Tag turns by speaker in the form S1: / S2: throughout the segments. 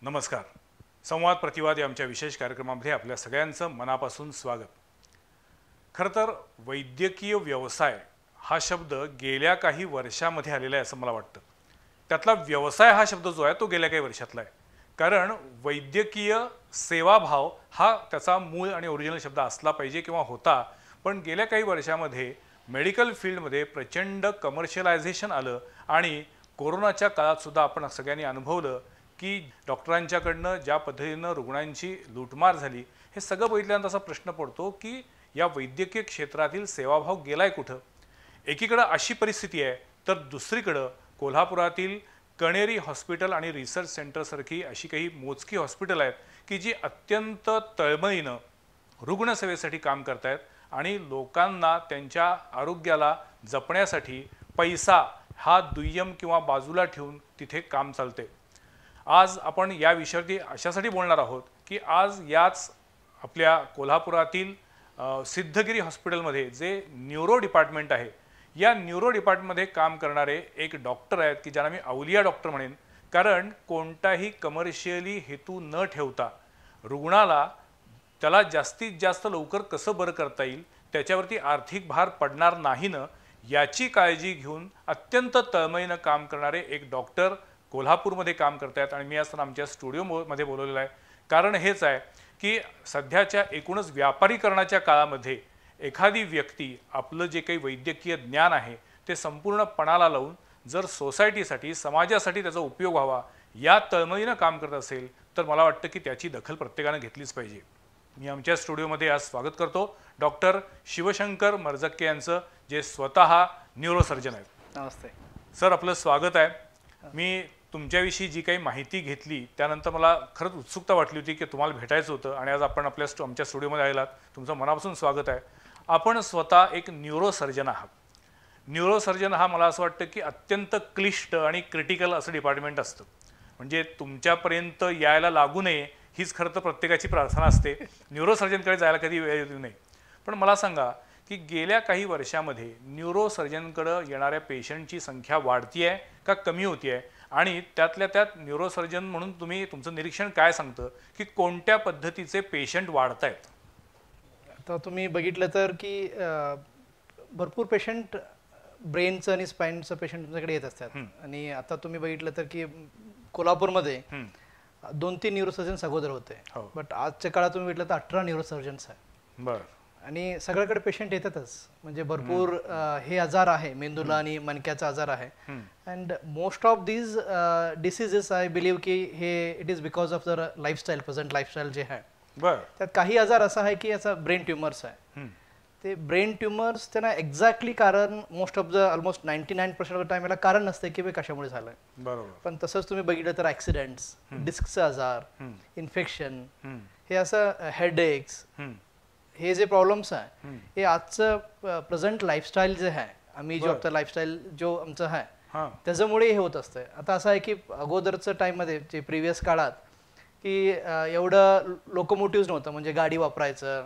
S1: नमस्कार. संवाद प्रतिवाद या आमच्या विशेष कार्यक्रमामध्ये आपल्या सगळ्यांचं मनापासून स्वागत. खरं तर वैद्यकीय व्यवसाय हा शब्द गेल्या काही वर्षामध्ये आलेला आहे असं मला वाटतं. त्यातला व्यवसाय हा शब्द जो आहे तो गेल्या काही वर्षातला आहे. कारण वैद्यकीय सेवाभाव हा त्याचा मूळ आणि ओरिजिनल शब्द असला पाहिजे किंवा होता, पण गेल्या काही वर्षामध्ये मेडिकल फील्डमध्ये प्रचंड कमर्शियलायझेशन आलं आणि कोरोनाच्या काळात सुद्धा आपण सगळ्यांनी अनुभवलं की डॉक्टरांच्याकडनं ज्या पद्धतीनं रुग्णांची लूटमार झाली, हे सगळं बघितल्यानंतर असा प्रश्न पडतो की या वैद्यकीय क्षेत्रातील सेवाभाव गेलाय कुठं. एकीकडं अशी परिस्थिती आहे, तर दुसरीकडं कोल्हापुरातील कणेरी हॉस्पिटल आणि रिसर्च सेंटरसारखी अशी काही मोजकी हॉस्पिटल आहेत की जी अत्यंत तळमळीनं रुग्णसेवेसाठी काम करत आहेत आणि लोकांना त्यांच्या आरोग्याला जपण्यासाठी पैसा हा दुय्यम किंवा बाजूला ठेवून तिथे काम चालते. आज आपण या विषयावरती अशासाठी बोलणार आहोत की आज याच आपल्या कोल्हापुरातील सिद्धगिरी हॉस्पिटलमध्ये जे न्यूरो डिपार्टमेंट आहे, या न्यूरो डिपार्टमेंटमध्ये काम करणारे एक डॉक्टर आहेत की ज्यांना मी अवलिया डॉक्टर म्हणेन. कारण कोणताही कमर्शियली हेतू न ठेवता रुग्णाला त्याला जास्तीत जास्त लवकर कसं बरं करता येईल, त्याच्यावरती आर्थिक भार पडणार नाही ना, याची काळजी घेऊन अत्यंत तळमळीनं काम करणारे एक डॉक्टर कोल्हापूरमध्ये काम करतात. आणि मी असताना आमच्या स्टुडिओमध्ये बोलवलेलं आहे. कारण हेच आहे की सध्याच्या एकूणच व्यापारीकरणाच्या काळामध्ये एखादी व्यक्ती आपलं जे काही वैद्यकीय ज्ञान आहे ते संपूर्ण पणाला लावून जर सोसायटीसाठी समाजासाठी त्याचा उपयोग व्हावा या तळमळीनं काम करत असेल, तर मला वाटतं की त्याची दखल प्रत्येकानं घेतलीच पाहिजे. मी आमच्या स्टुडिओमध्ये आज स्वागत करतो डॉक्टर शिवशंकर मर्जक्के यांचं, जे स्वतः न्यूरोसर्जन आहेत.
S2: नमस्ते
S1: सर, आपलं स्वागत आहे. मी तुमच्याविषयी जी काही माहिती घेतली त्यानंतर मला खरंच उत्सुकता वाटली होती की तुम्हाला भेटायचं होतं आणि आज आपण आमच्या स्टुडिओमध्ये आलात. तुमचं मनापासून स्वागत आहे. आपण स्वतः एक न्यूरोसर्जन आहात. न्यूरोसर्जन हा मला असं वाटतं की अत्यंत क्लिष्ट आणि क्रिटिकल असं डिपार्टमेंट असतं. म्हणजे तुमच्यापर्यंत यायला लागू नये हीच खरं तर प्रत्येकाची प्रार्थना असते. न्यूरोसर्जनकडे जायला कधी वेळ येऊ नये. पण मला सांगा की गेल्या काही वर्षामध्ये न्यूरोसर्जनकडं येणाऱ्या पेशंटची संख्या वाढती आहे का कमी होती आहे, आणि त्यातल्या त्यात न्यूरोसर्जन म्हणून तुम्ही तुमचं निरीक्षण काय सांगतं की कोणत्या पद्धतीचे पेशंट वाढत आहेत?
S2: आता तुम्ही बघितलं तर की भरपूर पेशंट ब्रेनचं आणि स्पाईनचं पेशंट तुमच्याकडे येत असतात. आणि आता तुम्ही बघितलं तर की कोल्हापूरमध्ये 2-3 न्यूरोसर्जन्स अगोदर होते, बट आजच्या काळात तुम्ही बघितलं तर 18 न्यूरोसर्जन्स आहे.
S1: बरं.
S2: आणि सगळ्याकडे पेशंट येतातच. म्हणजे भरपूर हे आजार आहे, मेंदूला आणि मणक्याचा आजार आहे. And most of these diseases I believe की हे it is because of the lifestyle, present lifestyle जे आहे.
S1: बरं.
S2: त्यात काही आजार असा आहे की याचा ब्रेन ट्युमर्स आहे. ते ब्रेन ट्युमर्स त्यांना एक्झॅक्टली कारण most of the almost 99% of the time याला कारण नसते की हे कशामुळे झालंय.
S1: बरोबर.
S2: पण तसंच तुम्ही बघितलं तर ऍक्सिडेंट्स, डिस्कचा आजार, इन्फेक्शन, हे असं हेडेक्स, हे जे प्रॉब्लेम्स आहे हे आजचं प्रेझेंट लाईफस्टाईल जे आहे, आम्ही जो आपलं लाईफस्टाईल जो आमचं आहे त्याच्यामुळे हे होत असतंय. आता असं आहे की अगोदरचं टाइममध्ये जे प्रिव्हियस काळात की एवढं लोकोमोटिव्ह नव्हतं, म्हणजे गाडी वापरायचं,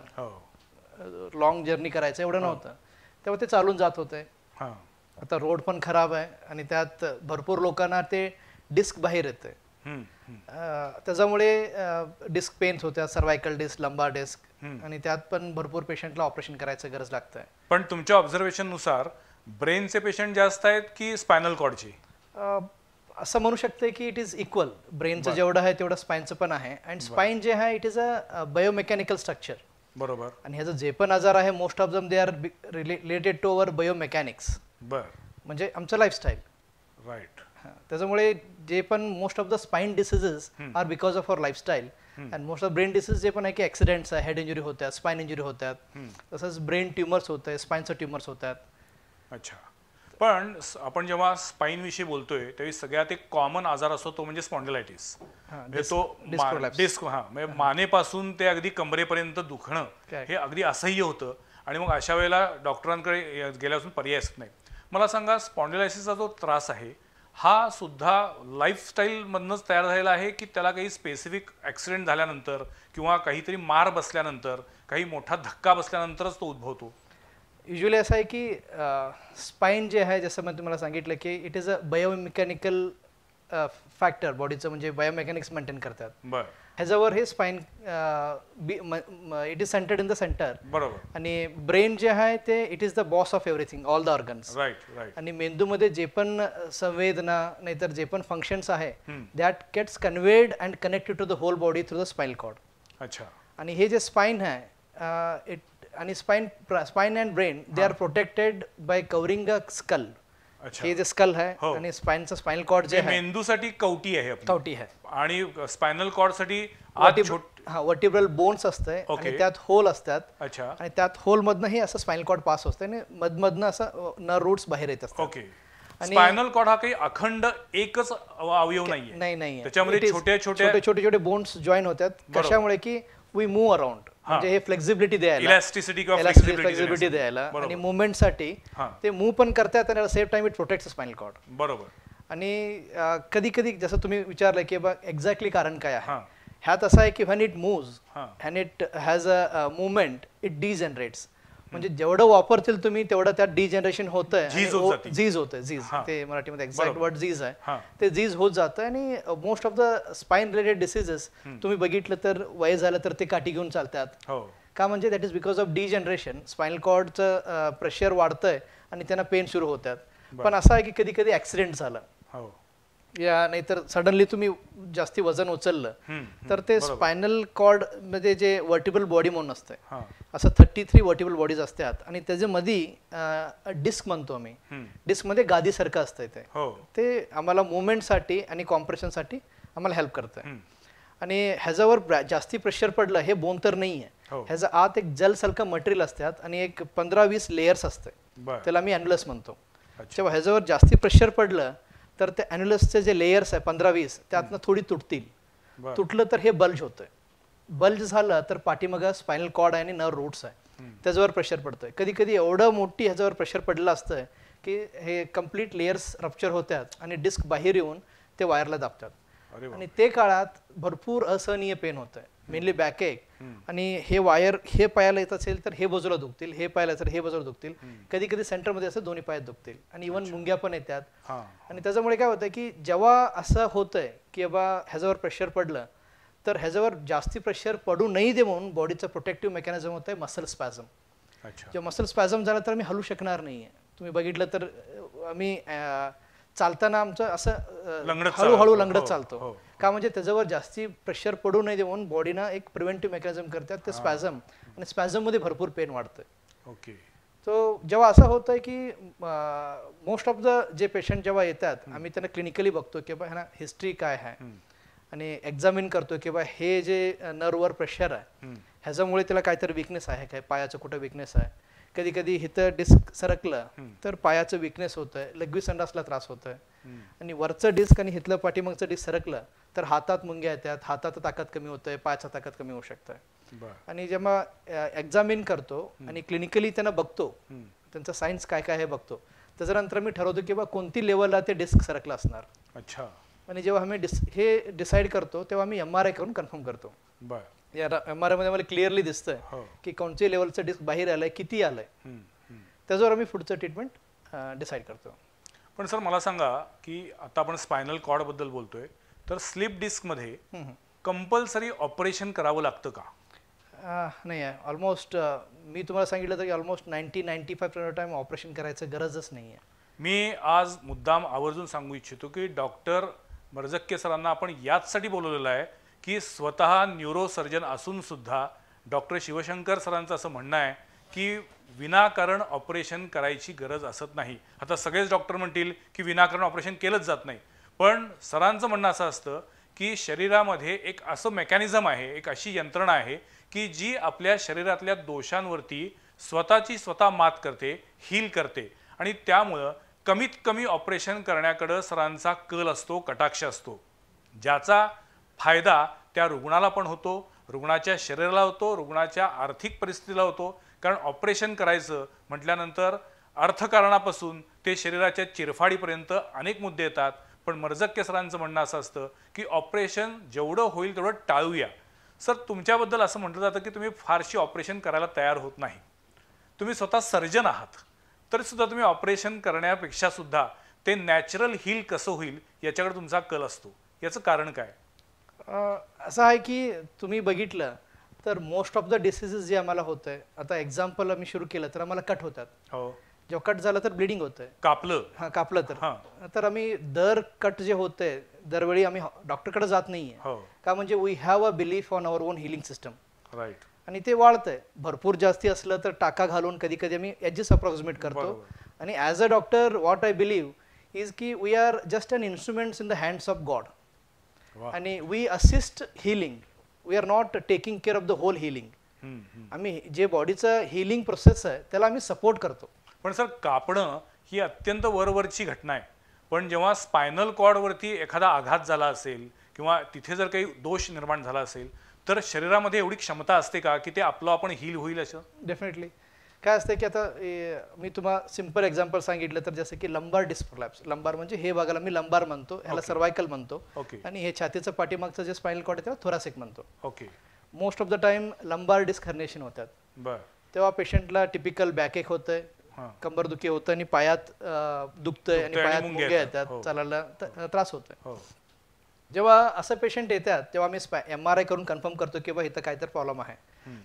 S2: लॉंग जर्नी करायचं एवढं नव्हतं, तेव्हा ते चालून जात होते. आता रोड पण खराब आहे आणि त्यात भरपूर लोकांना ते डिस्क बाहेर येते. त्याच्यामुळे डिस्क पेन्स होत्या, सर्वायकल डिस्क, लंबार डिस्क, आणि त्यात पण भरपूर पेशंटला ऑपरेशन करायचं गरज लागतंय.
S1: पण तुमच्या ऑब्झर्वेशन नुसार ब्रेनचे पेशंट जास्त आहेत की स्पायनल कॉर्डचे?
S2: असं म्हणू शकते की इट इज इक्वल. ब्रेनचं जेवढं आहे तेवढं स्पाईनचं पण आहे. अँड स्पाईन जे आहे it is a biomechanical structure.
S1: बरोबर.
S2: आणि ह्याचं जे पण आजार आहे most of them they are related to our biomechanics. म्हणजे आमचं लाईफस्टाईल.
S1: राईट.
S2: त्याच्यामुळे जे पण most of the spine diseases are because of our lifestyle. And most of brain disease जे पण आहे की ऍक्सिडेंट्स आहे, हेड इंजुरी होतात, स्पाईन इंजुरी होतात, तसंच ब्रेन ट्युमर्स होत आहे, स्पाईनचं ट्युमर्स होतात.
S1: अच्छा. पण आपण जेव्हा स्पाईन विषयी बोलतोय त्यावेळी सगळ्यात एक कॉमन आजार असतो तो म्हणजे स्पॉन्डिलायटिस. तो डिस्क म्हणजे मानेपासून ते अगदी कमरेपर्यंत दुखणं हे अगदी असह्य होतं. आणि मग अशा वेळेला डॉक्टरांकडे गेल्यापासून पर्याय असत नाही. मला सांगा, स्पॉन्डिलायटिसचा जो त्रास आहे हा सुद्धा लाईफस्टाईलमधनंच तयार झालेला आहे की त्याला काही स्पेसिफिक ॲक्सिडेंट झाल्यानंतर किंवा काहीतरी मार बसल्यानंतर, काही मोठा धक्का बसल्यानंतरच तो उद्भवतो?
S2: युजली असं आहे की स्पाईन जे आहे, जसं मी तुम्हाला सांगितलं की it is a biomechanical factor बॉडीचं म्हणजे बायोमेकॅनिक्स मेंटेन करतात.
S1: बर
S2: ह्याच्यावर हे spine it is centred in the centre.
S1: बरोबर.
S2: आणि ब्रेन जे आहे ते it is the boss of everything, all the organs.
S1: Right.
S2: आणि मेंदूमध्ये जे पण संवेदना नाहीतर जे पण फंक्शन्स आहे that gets conveyed and connected to the whole body through the spinal cord.
S1: अच्छा.
S2: आणि हे जे स्पाइन आहे आणि spine and brain they are protected by covering a skull. हे जे स्कल आहे आणि स्पाइनचं स्पाइनल कॉर्ड जे आहे
S1: मेंदूसाठी कवटी आहे आपली.
S2: कवटी आहे
S1: आणि स्पायनल कॉर्ड साठी
S2: वर्टिब्रल बोन्स असते आणि त्यात होल असतात.
S1: अच्छा.
S2: आणि त्यात होल मधनंही असं स्पाइनल कॉर्ड पास होते आणि मधनं असं नर्व रूट्स बाहेर येत असतात.
S1: ओके. स्पायनल कॉर्ड हा काही अखंड एकच अवयव नाहीये.
S2: नाही.
S1: त्याच्यामध्ये
S2: छोटे बोन्स जॉईन होतात. कशामुळे की वी मूव्ह अराउंड, म्हणजे हे फ्लेक्झिबिलिटी द्यायला, फ्लेक्झिबिलिटी द्यायला आणि मुवमेंटसाठी ते मूव्ह पण करतात आणि same time it protects spinal cord.
S1: बरोबर.
S2: आणि कधी कधी जसं तुम्ही विचारलं की बा एक्झॅक्टली कारण काय आहे, ह्यात असं आहे की when it moves and it has a movement it degenerates. म्हणजे जेवढं वापरतील तुम्ही तेवढं त्यात डिजनरेशन होतंय, झीज होतंय. झीज ते मराठीमध्ये एक्झॅक्ट वर्ड झीज आहे. ते झीज होत जातं आणि most of the spine related diseases तुम्ही बघितलं तर वय झालं तर ते काठी घेऊन चालतात. का म्हणजे that is because of degeneration. Spinal कॉर्डचं प्रेशर वाढतंय आणि त्यांना पेन सुरू होतात. पण असं आहे की कधी कधी ऍक्सिडेंट झाला या नाहीतर सडनली तुम्ही जास्ती वजन उचललं तर ते स्पायनल कॉर्ड मध्ये जे वर्टिबल बॉडी म्हणून असते, असं 33 वर्टिबल बॉडीज असतात आणि त्याच्या मध्ये डिस्क म्हणतो आम्ही. डिस्क मध्ये गादीसारखं असतं ते आम्हाला मुवमेंटसाठी आणि कॉम्प्रेशनसाठी आम्हाला हेल्प करतं. आणि ह्याच्यावर जास्ती प्रेशर पडलं, हे बोन तर नाही आहे, ह्याचा आत एक जेलसारखं मटेरियल असतात आणि एक 15-20 लेयर्स असते, त्याला आम्ही ॲन्युलस म्हणतो. जेव्हा ह्याच्यावर जास्ती प्रेशर पडलं तर ते ॲन्युलसचे जे लेयर्स आहे 15-20 त्यातनं थोडी तुटतील. तुटलं तर हे बल्ज होतंय. बल्ज झालं तर पाठीमागं स्पायनल कॉर्ड आहे आणि नर्व रूट्स आहे, त्याच्यावर प्रेशर पडतंय. कधी कधी एवढं मोठी ह्याच्यावर प्रेशर पडलं असतं की हे कम्प्लीट लेयर्स रप्चर होतात आणि डिस्क बाहेर येऊन ते वायरला दाबतात. आणि ते काळात भरपूर असहनीय पेन होत आहे, मेनली बॅक एक. आणि हे वायर हे पायाला येत असेल तर हे बाजूला दुखतील, हे पायाला तर हे बाजूला दुखतील. कधी कधी सेंटरमध्ये असं दोन्ही पायात दुखतील आणि इव्हन मुंग्या पण येतात. आणि त्याच्यामुळे काय होतं की जेव्हा असं होतंय की बाबा ह्याच्यावर प्रेशर पडलं तर ह्याच्यावर जास्ती प्रेशर पडू नाही दे म्हणून बॉडीचं प्रोटेक्टिव्ह मेकॅनिझम होतं आहे मसल स्पॅझम. जेव्हा मसल स्पॅझम झाला तर आम्ही हलू शकणार नाहीये. तुम्ही बघितलं तर आम्ही चालताना आमचं असं हळूहळू लंगडत चालतो. का म्हणजे त्याच्यावर जास्ती प्रेशर पडू नये म्हणून बॉडीनं एक प्रिव्हेंटिव्ह मेकॅनिझम करतात ते स्पॅझम. आणि स्पॅझम मध्ये भरपूर पेन वाढतंय.
S1: ओके.
S2: तो जेव्हा असं होतंय की मोस्ट ऑफ द जे पेशंट जेव्हा येतात आम्ही त्यांना क्लिनिकली बघतो की बा ह्यांना हिस्ट्री काय आहे आणि एक्झामिन करतो की बा हे जे नर्ववर प्रेशर आहे ह्याच्यामुळे त्याला काहीतरी विकनेस आहे काय, पायाचं कुठं विकनेस आहे. कधी कधी इथं डिस्क सरकलं तर पायाचं विकनेस होतंय, लघवी संडासला त्रास होतोय. आणि वरचं डिस्क आणि हिथलं पाठीमागचं डिस्क सरकलं तर हातात मुंग्या येतात, हातात ताकद कमी होतंय, पायाचा ताकद कमी होऊ शकतंय. आणि जेव्हा एक्झामिन करतो आणि क्लिनिकली त्यांना बघतो, त्यांचं सायन्स काय काय हे बघतो, त्याच्यानंतर मी ठरवतो की बा कोणती लेवलला ते डिस्क सरकलं असणार.
S1: अच्छा.
S2: आणि जेव्हा आम्ही हे डिसाईड करतो तेव्हा आम्ही MRI करून कन्फर्म करतो. या MRI मध्ये मला क्लिअरली दिसतंय की कोणत्या लेवलचं डिस्क बाहेर आलंय, किती आलंय, त्याच्यावर आम्ही पुढचं ट्रीटमेंट डिसाईड करतो.
S1: पण सर मला सांगा की आता आपण स्पायनल कॉर्ड बद्दल बोलतोय तर स्लिप डिस्क मध्ये कंपल्सरी ऑपरेशन करावं लागतं का?
S2: नाही आहे. ऑलमोस्ट मी तुम्हाला सांगितलं तर की ऑलमोस्ट 90-95% टाइम ऑपरेशन करायचं गरजच नाही आहे.
S1: मी आज मुद्दाम आवर्जून सांगू इच्छितो की डॉक्टर मर्जक्के सरांना आपण याचसाठी बोलवलेलं आहे की स्वतः न्यूरोसर्जन असून सुद्धा डॉक्टर शिवशंकर सरांचं असं म्हणणं आहे की विनाकारण ऑपरेशन करायची गरज असत नाही. आता सगळेच डॉक्टर म्हणतील की विनाकारण ऑपरेशन केलंच जात नाही, पण सरांचं म्हणणं असं असतं की शरीरामध्ये एक असं मेकॅनिझम आहे, एक अशी यंत्रणा आहे की जी आपल्या शरीरातल्या दोषांवरती स्वतः मात करते, हील करते. आणि त्यामुळं कमीत कमी ऑपरेशन करण्याकडं सरांचा कल असतो, कटाक्ष असतो, ज्याचा फायदा त्या रुग्णाला पण होतो, रुग्णाच्या शरीराला होतो, रुग्णाच्या आर्थिक परिस्थितीला होतो. कारण ऑपरेशन करायचं म्हटल्यानंतर अर्थकारणापासून ते शरीराच्या चिरफाडीपर्यंत अनेक मुद्दे येतात. पण मर्जक्के सरांचं म्हणणं असं असतं की ऑपरेशन जेवढं होईल तेवढं टाळूया. सर तुमच्याबद्दल असं म्हटलं जातं की तुम्ही फारशी ऑपरेशन करायला तयार होत नाही, तुम्ही स्वतः सर्जन आहात, तरी सुद्धा तुम्ही ऑपरेशन करण्यापेक्षा सुद्धा ते नॅचरल हील कसं होईल याच्याकडे तुमचा कल असतो. याचं कारण काय?
S2: असं आहे की तुम्ही बघितलं तर मोस्ट ऑफ द डिसीजेस जे आम्हाला होत आहे, आता एक्झाम्पल आम्ही सुरू केलं तर आम्हाला कट होतात.
S1: हो,
S2: जेव्हा कट झालं तर ब्लिडिंग होतंय.
S1: कापलं.
S2: हा कापलं
S1: हां.
S2: तर आम्ही दर कट जे होतंय दरवेळी आम्ही डॉक्टरकडे जात नाहीये.
S1: हो,
S2: का म्हणजे we have a belief on our own healing system.
S1: Right.
S2: आणि ते वाढतंय. भरपूर जास्ती असलं तर टाका घालून कधी कधी आम्ही एजेस अप्रॉक्सिमेट करतो.
S1: बरोबर.
S2: आणि as a doctor what I believe is की we are just an instruments in the hands of God.
S1: वा.
S2: आणि we assist healing, we are not taking care of the whole healing.
S1: Hmm, hmm.
S2: आम्ही जे बॉडीचं healing process आहे त्याला आम्ही support करतो.
S1: पण सर, कापणं ही अत्यंत वरवरची घटना आहे. पण जेव्हा स्पायनल कॉर्डवरती एखादा आघात झाला असेल किंवा तिथे जर काही दोष निर्माण झाला असेल तर शरीरामध्ये एवढी क्षमता असते का की ते आपलं आपण हील होईल असं?
S2: डेफिनेटली. काय असतं की आता मी तुम्हाला सिम्पल एक्झाम्पल सांगितलं तर जसं की लंबार डिस्क प्रोलॅप्स. लंबार म्हणजे हे भागाला मी लंबार म्हणतो, ह्याला सर्वायकल म्हणतो.
S1: ओके,
S2: आणि हे छातीचं पाठीमागचं जे स्पायनल कॉर्ड आहे त्याला थोरासिक म्हणतो.
S1: Okay.
S2: Most of the time lumbar disc herniation होतात.
S1: बर.
S2: तेव्हा पेशंटला टिपिकल बॅकएक होतंय,
S1: हां.
S2: कंबरदुखी होतं आणि पायात दुखतंय आणि
S1: आणि
S2: पायात
S1: मुंग्या
S2: मुंग्या
S1: येतात.
S2: येतात,
S1: हो.
S2: चालायला त्रास होतोय.
S1: हो,
S2: जेव्हा असं पेशंट येतात तेव्हा मी MRI करून कन्फर्म करतो की बा इथं काहीतरी प्रॉब्लेम आहे.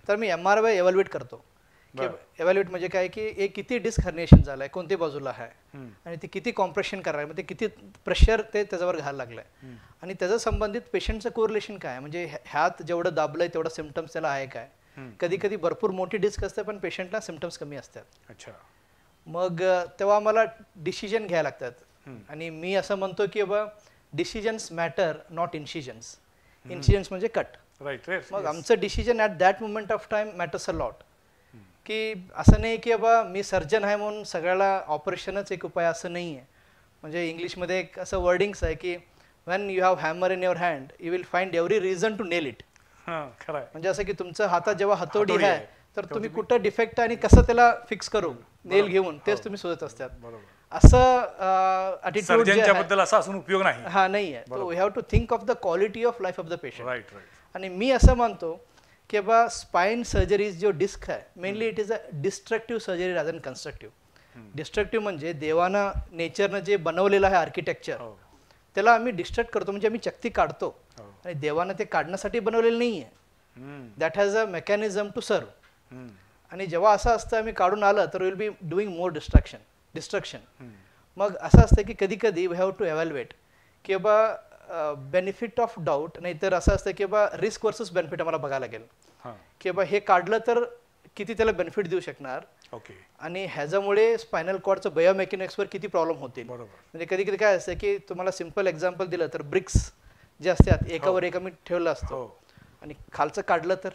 S2: तर मी MRI एव्हॅल्युएट करतो. की एव्हॅल्युएट म्हणजे काय की हे किती डिस्क हर्निएशन झालंय, कोणत्या बाजूला आहे
S1: हम्म.
S2: आणि ते किती कॉम्प्रेशन करायला, म्हणजे किती प्रेशर ते त्याच्यावर घालायला लागलंय आणि त्याचं संबंधित पेशंटचं कोरिलेशन काय, म्हणजे ह्यात जेवढं दाबलंय तेवढं सिम्पटम्स त्याला आहे काय. कधी कधी भरपूर मोठी डिस्क असते पण पेशंटला सिम्पटम्स कमी असतात.
S1: अच्छा.
S2: मग तेव्हा मला डिसिजन घ्यायला लागतात. आणि मी असं म्हणतो की बाबा decisions matter not incisions. Incisions म्हणजे कट.
S1: Right, right.
S2: मग आमचं decision at that moment of time matters a lot. की असं नाही की बाबा मी सर्जन आहे म्हणून सगळ्याला ऑपरेशनच एक उपाय असं नाही आहे. म्हणजे इंग्लिशमध्ये एक असं वर्डिंग्स आहे की when you have hammer in your hand you will find every reason to nail it.
S1: हां, खरं आहे.
S2: म्हणजे असं की तुमचं हातात जेव्हा हतोडी
S1: हतोडी
S2: आहे
S1: आहे,
S2: तर तुम्ही कुठं डिफेक्ट आहे आणि कसं त्याला फिक्स करू नेल घेऊन तेच तुम्ही शोधत असतात.
S1: बरोबर.
S2: असं ॲटिट्यूड
S1: सर्जनच्या बद्दल असा असून उपयोग नाही.
S2: हा नाही आहे. We have to think of the quality of life of the patient.
S1: Right, right.
S2: आणि मी असं मानतो की बा स्पाइन सर्जरीज जो डिस्क आहे mainly it is a destructive surgery rather than constructive. Destructive म्हणजे देवानं नेचरनं जे बनवलेलं आहे आर्किटेक्चर
S1: हो,
S2: त्याला आम्ही डिस्ट्रक्ट करतो, म्हणजे आम्ही चक्ती काढतो.
S1: हो.
S2: आणि देवानं ते काढण्यासाठी बनवलेलं नाही आहे.
S1: Hmm,
S2: that has a mechanism to serve.
S1: Hmm,
S2: आणि जेव्हा असं असतं आम्ही काढून आलं तर will be doing more destruction.
S1: हम्म.
S2: मग असं असतं की कधी कधी वी हॅव टू एव्हॅल्युएट की बा बेनिफिट ऑफ डाऊट, नाहीतर असं असतं की बा रिस्क वर्सेस बेनिफिट आम्हाला बघायला लागेल
S1: हां,
S2: की बा हे काढलं तर किती त्याला बेनिफिट देऊ शकणार
S1: ओके.
S2: आणि ह्याच्यामुळे स्पायनल कॉर्डचं बायोमेकॅनिक्सवर किती प्रॉब्लेम होतील.
S1: बरोबर.
S2: म्हणजे कधी कधी काय असतं की तुम्हाला सिम्पल एक्झाम्पल दिलं तर ब्रिक्स जे असतात एकावर एक आम्ही ठेवलं असतं
S1: हो,
S2: आणि खालचं काढलं तर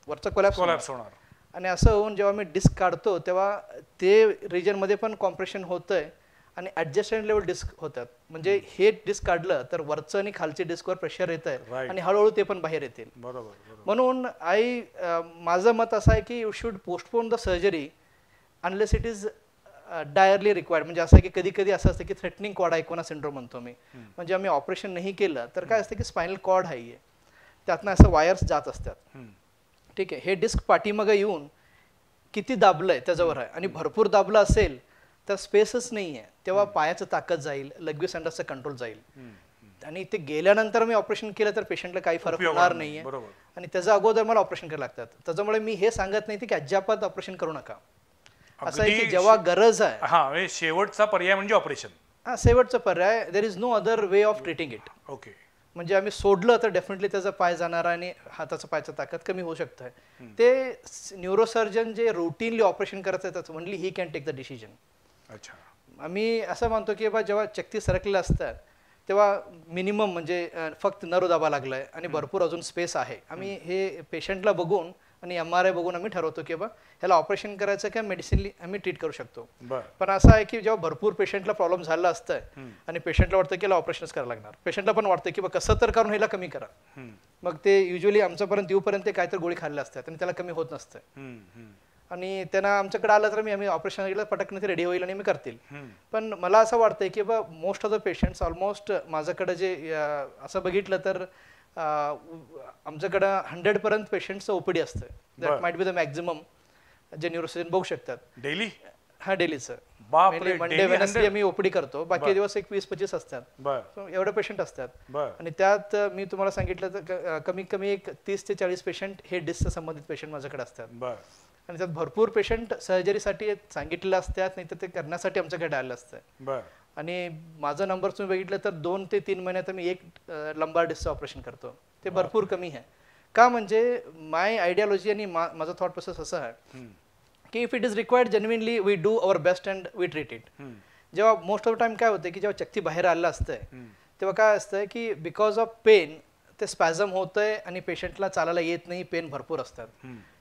S2: वरचं कोलॅप्स
S1: कोलॅप्स होणार.
S2: आणि असं होऊन जेव्हा मी डिस्क काढतो तेव्हा ते रिजनमध्ये पण कॉम्प्रेशन होतंय आणि ॲडजस्टंट लेवल डिस्क होतात. म्हणजे हे डिस्क काढलं तर वरचं आणि खालच्या डिस्कवर प्रेशर येत आहे
S1: Right.
S2: आणि हळूहळू ते पण बाहेर येतील.
S1: बरोबर, बरोबर.
S2: म्हणून माझं मत असं आहे की you should postpone the surgery unless it is direly required. म्हणजे असं आहे की कधी कधी असं असतं की थ्रेटनिंग कॉर्ड आयकोना सिंड्रोम म्हणतो मी. म्हणजे आम्ही ऑपरेशन नाही केलं तर काय असतं की स्पायनल कॉर्ड आहे त्यातनं असं वायर्स जात असतात.
S1: हम्म,
S2: ठीक आहे, हे डिस्क पाठीमागं येऊन किती दाबलंय त्याच्यावर आहे आणि भरपूर दाबलं असेल तर स्पेसच नाही आहे, तेव्हा पायाचं ताकद जाईल, लघवी संडासचं कंट्रोल जाईल.
S1: हम्म,
S2: आणि ते गेल्यानंतर मी ऑपरेशन केलं तर पेशंटला काही फरक
S1: उपयोग
S2: होणार
S1: नाही.
S2: नाहीये.
S1: बरोबर.
S2: आणि त्याच्या अगोदर मला ऑपरेशन करायला लागतात. त्याच्यामुळे मी हे सांगत नाही की अजिबात ऑपरेशन करू नका. असं आहे की
S1: अगदी
S2: जेव्हा गरज आहे,
S1: हा, म्हणजे शेवटचा पर्याय म्हणजे ऑपरेशन.
S2: हा शेवटचा पर्याय, there is no other way of treating it.
S1: Okay.
S2: म्हणजे आम्ही सोडलं तर डेफिनेटली त्याचा पाय जाणार आणि हाताचा पायचा ताकद कमी होऊ शकतं. ते न्यूरोसर्जन जे रुटीनली ऑपरेशन करत आहेत only he can take the decision.
S1: अच्छा.
S2: आम्ही असं मानतो की बा जेव्हा चक्ती सरकलेल्या असतात तेव्हा मिनिमम म्हणजे फक्त नरू दाबा लागलाय आणि भरपूर अजून स्पेस आहे, आम्ही हे पेशंटला बघून आणि MRI बघून आम्ही ठरवतो की बा ह्याला ऑपरेशन करायचं का मेडिसिनली आम्ही ट्रीट करू शकतो.
S1: बर.
S2: पण असं आहे की जेव्हा भरपूर पेशंटला प्रॉब्लेम झाला असतं आणि पेशंटला वाटतं की याला ऑपरेशनच करायला लागणार, पेशंटला पण वाटतं की बा कसं तर करून ह्याला कमी करा.
S1: हम्म,
S2: मग ते युजली आमच्यापर्यंत येऊपर्यंत काहीतरी गोळी खाल्ल्या असतात आणि त्याला कमी होत नसतं.
S1: हम्म, हम्म,
S2: आणि त्यांना आमच्याकडे आलं तर आम्ही ऑपरेशन केलं पटकन ते रेडी होईल आणि मी करतील.
S1: हम्म.
S2: पण मला असं वाटतंय की बा most of the patients almost माझ्याकडे जे असं बघितलं तर आमच्याकडं 100% पेशंटचं OPD असतं. That might be the maximum जे न्यूरोसर्जन बघू शकतात
S1: डेली.
S2: हा डेलीचं.
S1: बापरे,
S2: मंडे
S1: daily
S2: वेनसडे
S1: 100?
S2: आम्ही ओपीडी करतो, बाकी दिवस एक 20-25 असतात.
S1: बर
S2: So एवढे पेशंट असतात.
S1: बर
S2: आणि त्यात मी तुम्हाला सांगितलं तर कमीत कमी एक 30 ते 40 पेशंट हे डिस्कचं संबंधित पेशंट माझ्याकडे असतात.
S1: बर
S2: आणि त्यात भरपूर पेशंट सर्जरीसाठी सांगितलेलं असतात, नाही तर ते करण्यासाठी आमच्याकडे आलेलं असतं.
S1: बर
S2: आणि माझा नंबर तुम्ही बघितलं तर 2 ते 3 महिन्यात मी एक लंबार डिस्कचं ऑपरेशन करतो. ते भरपूर कमी आहे. का म्हणजे माय आयडियोलॉजी आणि माझा थॉट प्रोसेस असं आहे की if it is required genuinely we do our best and we treat it. जेव्हा मोस्ट ऑफ द टाइम काय होतं की जेव्हा चक्ती बाहेर आलेलं असतंय तेव्हा काय असतं की बिकॉज ऑफ पेन ते स्पॅझम होतंय आणि पेशंटला चालायला येत नाही, पेन भरपूर असतात.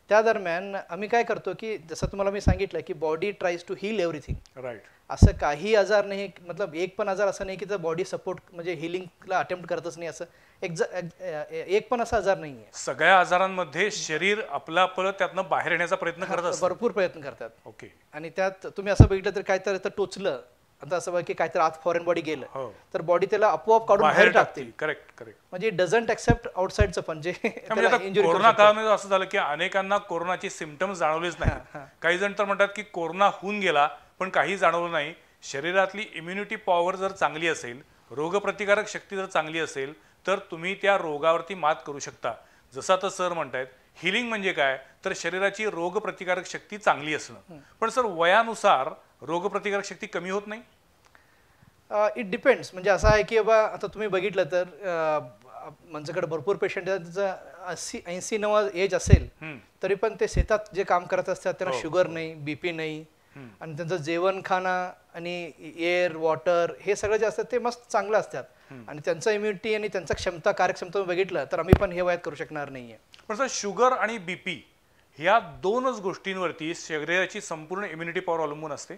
S2: त्या दरम्यान आम्ही काय करतो की जसं तुम्हाला मी सांगितलं की body tries to heal everything.
S1: Right.
S2: असं काही आजार नाही, मतलब एक पण आजार असं नाही की बॉडी सपोर्ट म्हणजे हिलिंगला अटेम्प्ट करतच नाही, असं एक पण असा आजार नाही आहे.
S1: सगळ्या आजारांमध्ये शरीर आपलं त्यातनं बाहेर येण्याचा प्रयत्न करत असतं.
S2: भरपूर प्रयत्न करतात.
S1: ओके.
S2: आणि त्यात तुम्ही असं बघितलं तर काहीतरी टोचलं, आता असं बघा की काहीतरी आत फॉरेन बॉडी गेलं
S1: हो.
S2: तर बॉडी त्याला आपोआप काढून बाहेर टाकते.
S1: Correct correct.
S2: म्हणजे डझंट एक्सेप्ट आउटसाइडचं पण जे
S1: म्हणजे आता कोरोना काळामध्ये असं झालं की अनेकांना कोरोनाचे सिम्पटम्स जाणवलेच नाही. काही जण तर म्हणतात की कोरोना होऊन गेला पण काही जाणवलं नाही. शरीरातली इम्युनिटी पॉवर जर चांगली असेल, रोगप्रतिकारक शक्ती जर चांगली असेल तर तुम्ही त्या रोगावरती मात करू शकता. जसं आता सर म्हणतायत हिलिंग म्हणजे काय, तर शरीराची रोगप्रतिकारक शक्ती चांगली असणं. पण सर वयानुसार रोगप्रतिकारक शक्ती कमी होत नाही?
S2: It depends. म्हणजे असं आहे की बाबा आता तुम्ही बघितलं तर माझ्याकडे भरपूर पेशंट आहेत ज्याचं 80-90 एज असेल तरी पण ते शेतात जे काम करत असतात त्यांना शुगर नाही, बीपी नाही, आणि त्यांचं जेवण खाणं आणि एअर वॉटर हे सगळं जे असतात ते मस्त चांगलं असतात. आणि त्यांचं इम्युनिटी आणि त्यांचा क्षमता कार्यक्षमता बघितलं तर आम्ही पण हे वयात करू शकणार नाहीये.
S1: पण सर शुगर आणि बीपी ह्या दोनच गोष्टींवरती शरीराची संपूर्ण इम्युनिटी पॉवर अवलंबून असते?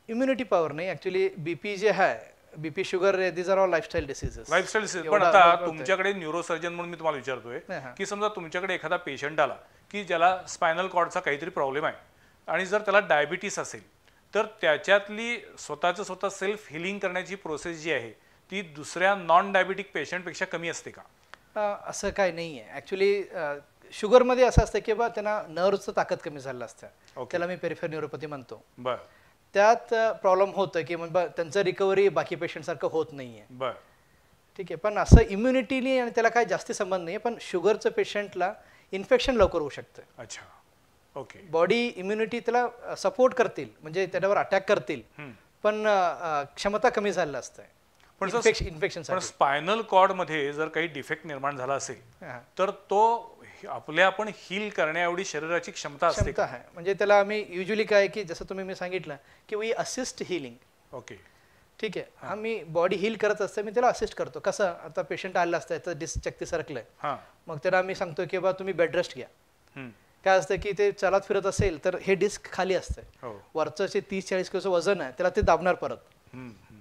S2: इम्युनिटी पॉवर नाही, ऍक्च्युली बीपी जे आहे, BP sugar this are all lifestyle diseases.
S1: Lifestyle disease. पण आता तुमच्याकडे न्यूरोसर्जन म्हणून मी तुम्हाला विचारतोय की समजा तुमच्याकडे एखादा पेशंट आला की ज्याला स्पायनल कॉर्डचा काहीतरी प्रॉब्लेम आहे आणि जर त्याला डायबिटीस असेल तर त्याच्यातली स्वतः सेल्फ हिलिंग करण्याची प्रोसेस जी आहे ती दुसऱ्या नॉन डायबिटिक पेशंटपेक्षा कमी असते का?
S2: असं काय नाही आहे. ॲक्च्युली शुगरमध्ये असं असतं की बा त्यांना नर्वचं ताकद कमी झालं असतं, त्याला मी पेरिफेरल न्यूरोपॅथी म्हणतो.
S1: बरं.
S2: त्यात प्रॉब्लेम होतं की मग त्यांचं रिकव्हरी बाकी पेशंटसारखं होत नाही आहे.
S1: बरं.
S2: ठीक आहे. पण असं इम्युनिटीनी आणि त्याला काय जास्ती संबंध नाही, पण शुगरचं पेशंटला इन्फेक्शन लवकर होऊ शकतं.
S1: अच्छा. ओके.
S2: बॉडी इम्युनिटी त्याला सपोर्ट करतील, म्हणजे त्याच्यावर अटॅक करतील, पण क्षमता कमी झालेलं असतं इन्फेक्शन.
S1: पण स्पायनल कॉर्ड मध्ये जर काही डिफेक्ट निर्माण झाला असेल तर तो आपल्या आपण हील करण्या एवढी शरीराची क्षमता असते
S2: आहे. म्हणजे त्याला आम्ही युजली काय की जसं तुम्ही मी सांगितलं की वी असिस्ट हिलिंग.
S1: ओके.
S2: ठीक आहे. आम्ही बॉडी हील करत असतं, मी त्याला असिस्ट करतो. कसं आता पेशंट आलेला असतं तर डिस्क चक्ती सरकलंय, मग त्याला आम्ही सांगतो की बा तुम्ही बेड रेस्ट घ्या. काय असतं की ते चालत फिरत असेल तर हे डिस्क खाली असतं, वरचं जे 30-40 किलोचं वजन आहे त्याला ते दाबणार, परत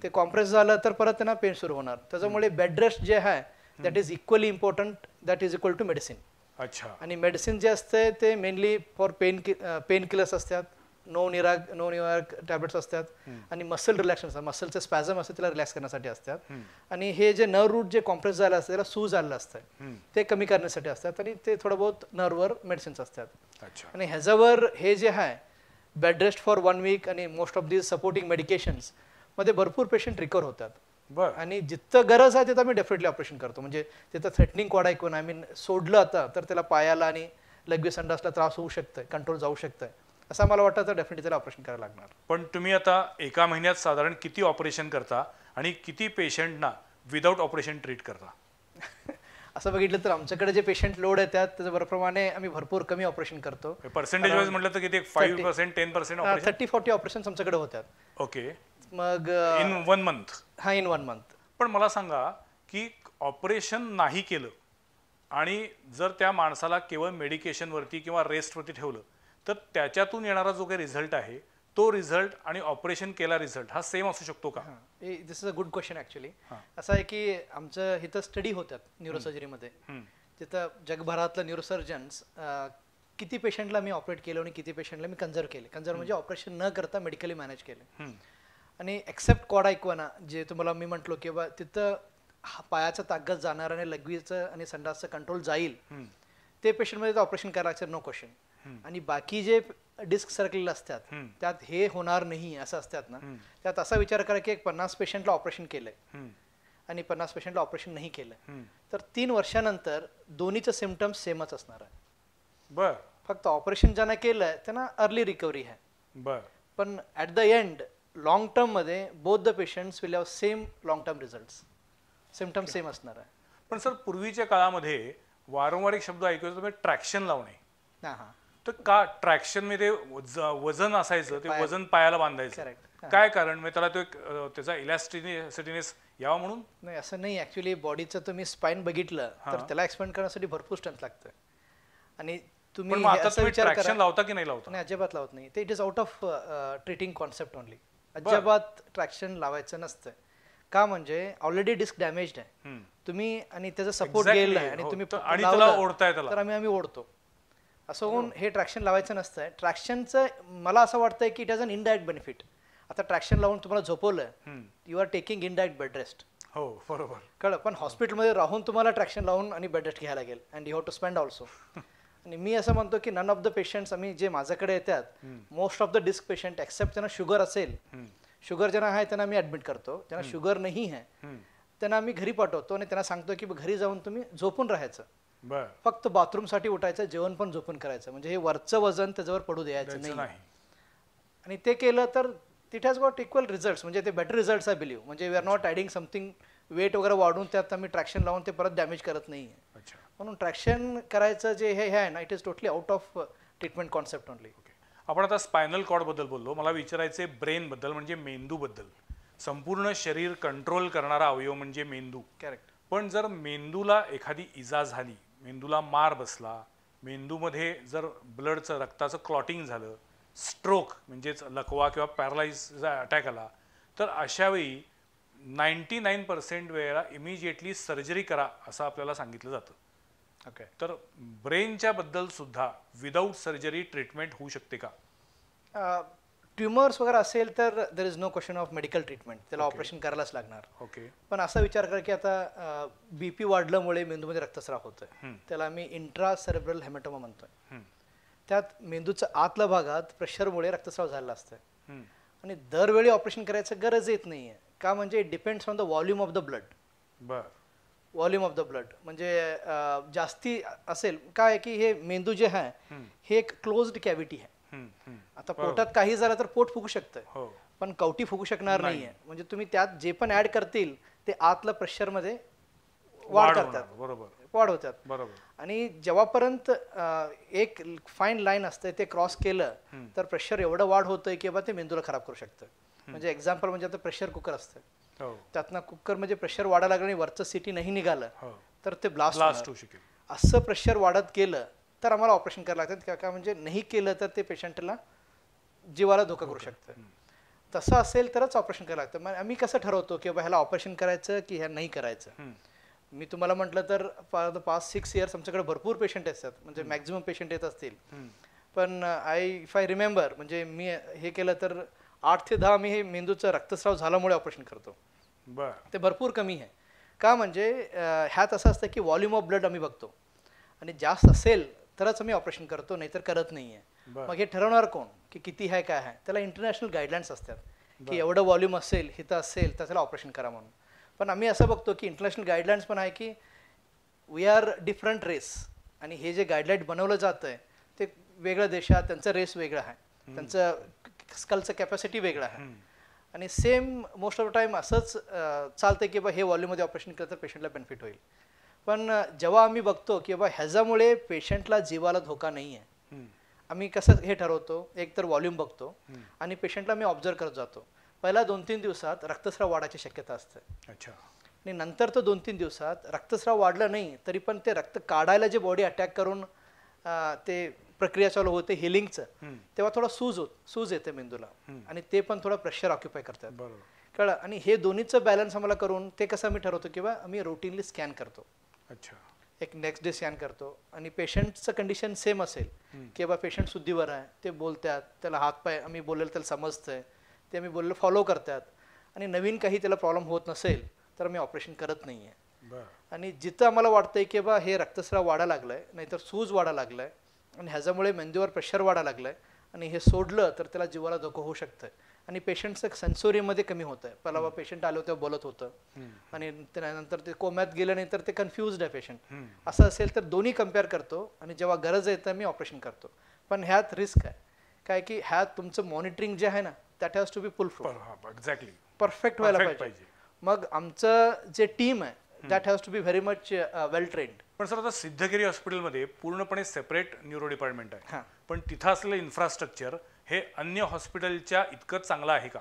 S2: ते कॉम्प्रेस झालं तर परत त्यांना पेन सुरू होणार. त्याच्यामुळे बेड रेस्ट जे आहे that is equally important, that is equal to medicine.
S1: अच्छा.
S2: आणि मेडिसिन जे असते ते मेनली फॉर पेन किलर्स असतात, नो न्यूराग टॅब्लेट्स असतात, आणि मसल रिलॅक्शन असतात, मसलचं स्पॅझम असतं त्याला रिलॅक्स करण्यासाठी असतात. आणि हे जे नर्व रूट जे कॉम्प्रेस झालं असतं त्याला सूज आलेलं असतं ते कमी करण्यासाठी असतात, आणि ते थोडं बहुत नर्ववर मेडिसिन्स असतात. आणि ह्याच्यावर हे जे आहे बेड रेस्ट फॉर 1 वीक आणि most of these supporting medications मध्ये भरपूर पेशंट रिकवर होतात. आणि जिथं गरज आहे तिथं आम्ही डेफिनेटली ऑपरेशन करतो. म्हणजे तिथं थ्रेटनिंग कॉड ऐकून आय मीन सोडलं आता तर त्याला पायाला आणि लघवी संडासला त्रास होऊ शकतोय, कंट्रोल जाऊ शकतंय, असं मला वाटतं तर डेफिनेटली त्याला ऑपरेशन करायला लागणार.
S1: पण तुम्ही आता एका महिन्यात साधारण किती ऑपरेशन करता आणि किती पेशंटना विदाऊट ऑपरेशन ट्रीट करता?
S2: असं बघितलं तर आमच्याकडे जे पेशंट लोड येतात त्याच्याप्रमाणे आम्ही भरपूर कमी ऑपरेशन करतो.
S1: पर्सेंटेज वाईज म्हटलं तर किती? 5%, 10%?
S2: 30-40 ऑपरेशन आमच्याकडे होतात.
S1: ओके.
S2: मग
S1: इन 1 मंथ?
S2: हा, इन 1 मंथ.
S1: पण मला सांगा की ऑपरेशन नाही केलं आणि जर त्या माणसाला केवळ मेडिकेशनवरती किंवा रेस्टवरती ठेवलं तर त्याच्यातून येणारा जो काही रिझल्ट आहे तो रिझल्ट आणि ऑपरेशन केला रिझल्ट हा सेम असू शकतो का?
S2: This is a good question. Actually असं आहे की आमचं इथं स्टडी होतात न्यूरोसर्जरीमध्ये, तिथं जगभरातलं न्यूरोसर्जन्स किती पेशंटला मी ऑपरेट केलं आणि किती पेशंटला मी कंजर्व केले. कंजर्व म्हणजे ऑपरेशन न करता मेडिकली मॅनेज केले. आणि एक्सेप्ट कॉड ऐकवाना जे तुम्हाला मी म्हटलो की बा तिथं पायाचं ताकद जाणार आणि लघवीचं आणि संडासचं कंट्रोल जाईल ते पेशंटमध्ये ऑपरेशन करायचं नो क्वेश्चन. आणि बाकी जे डिस्क सरकलेल्या असतात त्यात हे होणार नाही असं असतात ना, त्यात असा विचार करा की एक 50 पेशंटला ऑपरेशन केलंय आणि 50 पेशंटला ऑपरेशन नाही केलंय, तर 3 वर्षानंतर दोन्हीचं सिम्पटम्स सेमच असणार आहे.
S1: बर
S2: फक्त ऑपरेशन ज्यांना केलंय त्यांना अर्ली रिकव्हरी आहे,
S1: बर
S2: पण ॲट द एंड लॉंग टर्ममध्ये both the patients will have same long term results, symptom same असणार आहे.
S1: पण सर पूर्वीच्या काळामध्ये वारंवार एक शब्द ऐकू येतो तुम्ही ट्रॅक्शन लावणे.
S2: हां हां
S1: तर का ट्रॅक्शन मध्ये वजन असायचं ते वजन पायाला बांधायचं,
S2: करेक्ट.
S1: काय कारण म्हणजे त्याला तो एक त्याचा इलॅस्टिसिटीनेस यावा म्हणून?
S2: नाही असं नाही, ॲक्च्युली बॉडीचं तुम्ही स्पाईन बघितलं तर त्याला एक्सपेंड करण्यासाठी भरपूर स्ट्रेंथ लागतं आणि तुम्ही
S1: पण मग आता
S2: असं
S1: तुम्ही
S2: विचार
S1: ट्रॅक्शन
S2: करा.
S1: लावता की नाही लावता?
S2: नाही अजिबात लावत नाही, ते it is out of treating concept only. अजिबात ट्रॅक्शन लावायचं नसतं. का म्हणजे ऑलरेडी डिस्क डॅमेज्ड आहे तुम्ही आणि त्याचा सपोर्ट
S1: Exactly.
S2: गेलाय आणि
S1: हो,
S2: तुम्ही
S1: तर आणि
S2: लावलं,
S1: त्याला ओढताय त्याला.
S2: तर आम्ही ओढतो. असं होऊन हे ट्रॅक्शन लावायचं नसतं. ट्रॅक्शनचं मला असं वाटतंय की it has an indirect benefit. आता ट्रॅक्शन लावून तुम्हाला झोपवलं, you are taking indirect bed rest.
S1: हो बरोबर.
S2: कळलं, पण हॉस्पिटलमध्ये राहून तुम्हाला ट्रॅक्शन लावून आणि बेड रेस्ट घ्यायला लागेल and you have to spend also. आणि मी असं म्हणतो की नन ऑफ द पेशंट्स आम्ही जे माझ्याकडे येतात, most of the disc patient except त्यांना शुगर असेल, शुगर ज्यांना आहे त्यांना मी ॲडमिट करतो, त्यांना शुगर नाही आहे त्यांना आम्ही घरी पाठवतो आणि त्यांना सांगतो की घरी जाऊन तुम्ही झोपून राहायचं,
S1: बर
S2: फक्त बाथरूमसाठी उठायचं, जेवण पण झोपून करायचं, म्हणजे हे वरचं वजन त्याच्यावर पडू द्यायचं नाही. आणि ते केलं तर it has got equal results, म्हणजे ते बेटर रिझल्ट्स आय बिलीव्ह. म्हणजे we are not adding something weight वगैरे वाढून त्यात आम्ही ट्रॅक्शन लावून ते परत डॅमेज करत नाही आहे.
S1: अच्छा.
S2: म्हणून ट्रॅक्शन करायचं जे हे आहे ना, it is totally out of treatment concept only.
S1: आपण आता स्पायनल कॉर्ड बद्दल बोललो, मला विचारायचे ब्रेन बद्दल म्हणजे मेंदू बद्दल. संपूर्ण शरीर कंट्रोल करणारा अवयव म्हणजे मेंदू.
S2: करेक्ट.
S1: पण जर मेंदूला एखादी इजा झाली, मेंदूला मार बसला, मेंदूमध्ये जर ब्लडचं रक्ताचं क्लॉटिंग झालं, स्ट्रोक म्हणजेच लकवा किंवा पॅरालाइजचा अटॅक आला, तर अशावेळी 99% वेळेला इमिजिएटली सर्जरी करा असं आपल्याला सांगितलं जातं.
S2: ओके.
S1: तर ब्रेनच्या बद्दल सुद्धा विदाऊट सर्जरी ट्रीटमेंट होऊ शकते का?
S2: ट्युमर्स वगैरे असेल तर there is no question of medical treatment, त्याला ऑपरेशन करायलाच लागणार.
S1: ओके.
S2: पण असा विचार करा की आता बीपी वाढल्यामुळे मेंदूमध्ये रक्तस्राव होतोय, त्याला आम्ही इंट्रा सेरेब्रल हेमॅटोमा म्हणतोय. त्यात मेंदूच्या आतल्या भागात प्रेशरमुळे रक्तस्राव झालेला असतोय आणि दरवेळी ऑपरेशन करायचं गरज येत नाहीये. का म्हणजे it depends on the volume of the blood.
S1: बर.
S2: व्हॉल्यूम ऑफ द ब्लड म्हणजे जास्ती असेल, काय की हे मेंदू जे आहे हे एक क्लोज्ड कॅव्हिटी आहे. आता पोटात काही झालं तर पोट फुगू शकतं, पण कवटी फुगू शकणार नाहीये. म्हणजे तुम्ही त्यात जे पण ऍड करतील ते आतलं प्रेशरमध्ये वाढ करतात,
S1: बरोबर,
S2: वाढ होतात.
S1: बरोबर.
S2: आणि जेव्हापर्यंत एक फाईन लाईन असते ते क्रॉस केलं तर प्रेशर एवढं वाढ होतंय की ते मेंदूला खराब करू शकतं. म्हणजे एक्झाम्पल म्हणजे आता प्रेशर कुकर असतं, त्यातनं कुकर म्हणजे प्रेशर वाढायला लागलं आणि वरचं सिटी नाही निघालं तर ते ब्लास्ट
S1: होऊ शकेल.
S2: असं प्रेशर वाढत गेलं तर आम्हाला ऑपरेशन करायला लागतं. का म्हणजे नाही केलं तर ते पेशंटला जीवाला धोका करू शकतं. तसं असेल तरच ऑपरेशन करायला लागतं. मग आम्ही कसं ठरवतो की ह्याला ऑपरेशन करायचं की ह्या नाही करायचं? मी तुम्हाला म्हटलं तर पास्ट 6 इयर्स आमच्याकडे भरपूर पेशंट असतात, म्हणजे मॅक्झिमम पेशंट येत असतील. पण इफ आय रिमेंबर म्हणजे मी हे केलं तर 8 ते 10 मी हे मेंदूचं रक्तस्राव झाल्यामुळे ऑपरेशन करतो. ते भरपूर कमी आहे. का म्हणजे ह्यात असं असतं की व्हॉल्यूम ऑफ ब्लड आम्ही बघतो आणि जास्त असेल तरच आम्ही ऑपरेशन करतो, नाहीतर करत नाहीये. मग हे ठरवणार कोण की किती आहे काय आहे? त्याला इंटरनॅशनल गाईडलाईन्स असतात की एवढं व्हॉल्यूम असेल, हिथं असेल तर त्याला ऑपरेशन करा म्हणून. पण आम्ही असं बघतो की इंटरनॅशनल गाईडलाईन्स पण आहे की वी आर डिफरंट रेस आणि हे जे गाईडलाईन बनवलं जातं आहे ते वेगळ्या देशात त्यांचं रेस वेगळं आहे, त्यांचं स्कलचं कॅपॅसिटी वेगळं आहे आणि same most of the time असंच चालतं की हे व्हॉल्यूममध्ये ऑपरेशन केलं तर पेशंटला बेनिफिट होईल. पण जेव्हा आम्ही बघतो की ह्याच्यामुळे पेशंटला जीवाला धोका नाही आहे, आम्ही कसं हे ठरवतो, एक तर व्हॉल्यूम बघतो आणि पेशंटला मी ऑब्झर्व करत जातो. पहिला 2-3 दिवसात रक्तस्राव वाढायची शक्यता असते.
S1: अच्छा.
S2: आणि नंतर तो 2-3 दिवसात रक्तस्राव वाढलं नाही तरी पण ते रक्त काढायला जे बॉडी अटॅक करून ते प्रक्रिया चालू होते हिलिंगचं, तेव्हा थोडा सूज येते मेंदूला आणि ते पण थोडं प्रेशर ऑक्युपाय करतात. कळलं. आणि हे दोन्हीचं बॅलन्स आम्हाला करून ते कसं आम्ही ठरवतो किंवा आम्ही रुटीनली स्कॅन करतो.
S1: अच्छा.
S2: एक नेक्स्ट डे स्कॅन करतो आणि पेशंटचं कंडिशन सेम असेल की पेशंट शुद्धीवर आहे, ते बोलतात, त्याला हातपाय आम्ही बोललेलं त्याला समजतंय, ते आम्ही बोललेलं फॉलो करतात आणि नवीन काही त्याला प्रॉब्लेम होत नसेल तर आम्ही ऑपरेशन करत नाही आहे. आणि जिथं आम्हाला वाटतंय की हे रक्तस्राव वाढायला लागलाय, नाहीतर सूज वाढायला लागलाय आणि ह्याच्यामुळे मेंदूवर प्रेशर वाढायला लागलाय, आणि हे सोडलं तर त्याला जीवाला धोका होऊ शकतं आणि पेशंटचं सेन्सोरीमध्ये कमी होतं आहे. पहिला पेशंट आलं तेव्हा बोलत होतं आणि त्यानंतर ते कोम्यात गेलं नाही तर ते कन्फ्युज्ड आहे पेशंट. असं असेल तर दोन्ही कम्पेअर करतो आणि जेव्हा गरज आहे तर मी ऑपरेशन करतो. पण ह्यात रिस्क आहे काय की ह्यात तुमचं मॉनिटरिंग जे आहे ना that has to be full flow
S1: exactly
S2: perfect व्हायला पाहिजे. मग आमचं जे टीम आहे that has to be very much well trained.
S1: पण सर आता सिद्धगिरी हॉस्पिटलमध्ये पूर्णपणे सेपरेट न्यूरो डिपार्टमेंट आहे,
S2: हां.
S1: पण तिथं असलेलं इन्फ्रास्ट्रक्चर हे अन्य हॉस्पिटलच्या इतकंच चांगलं आहे का?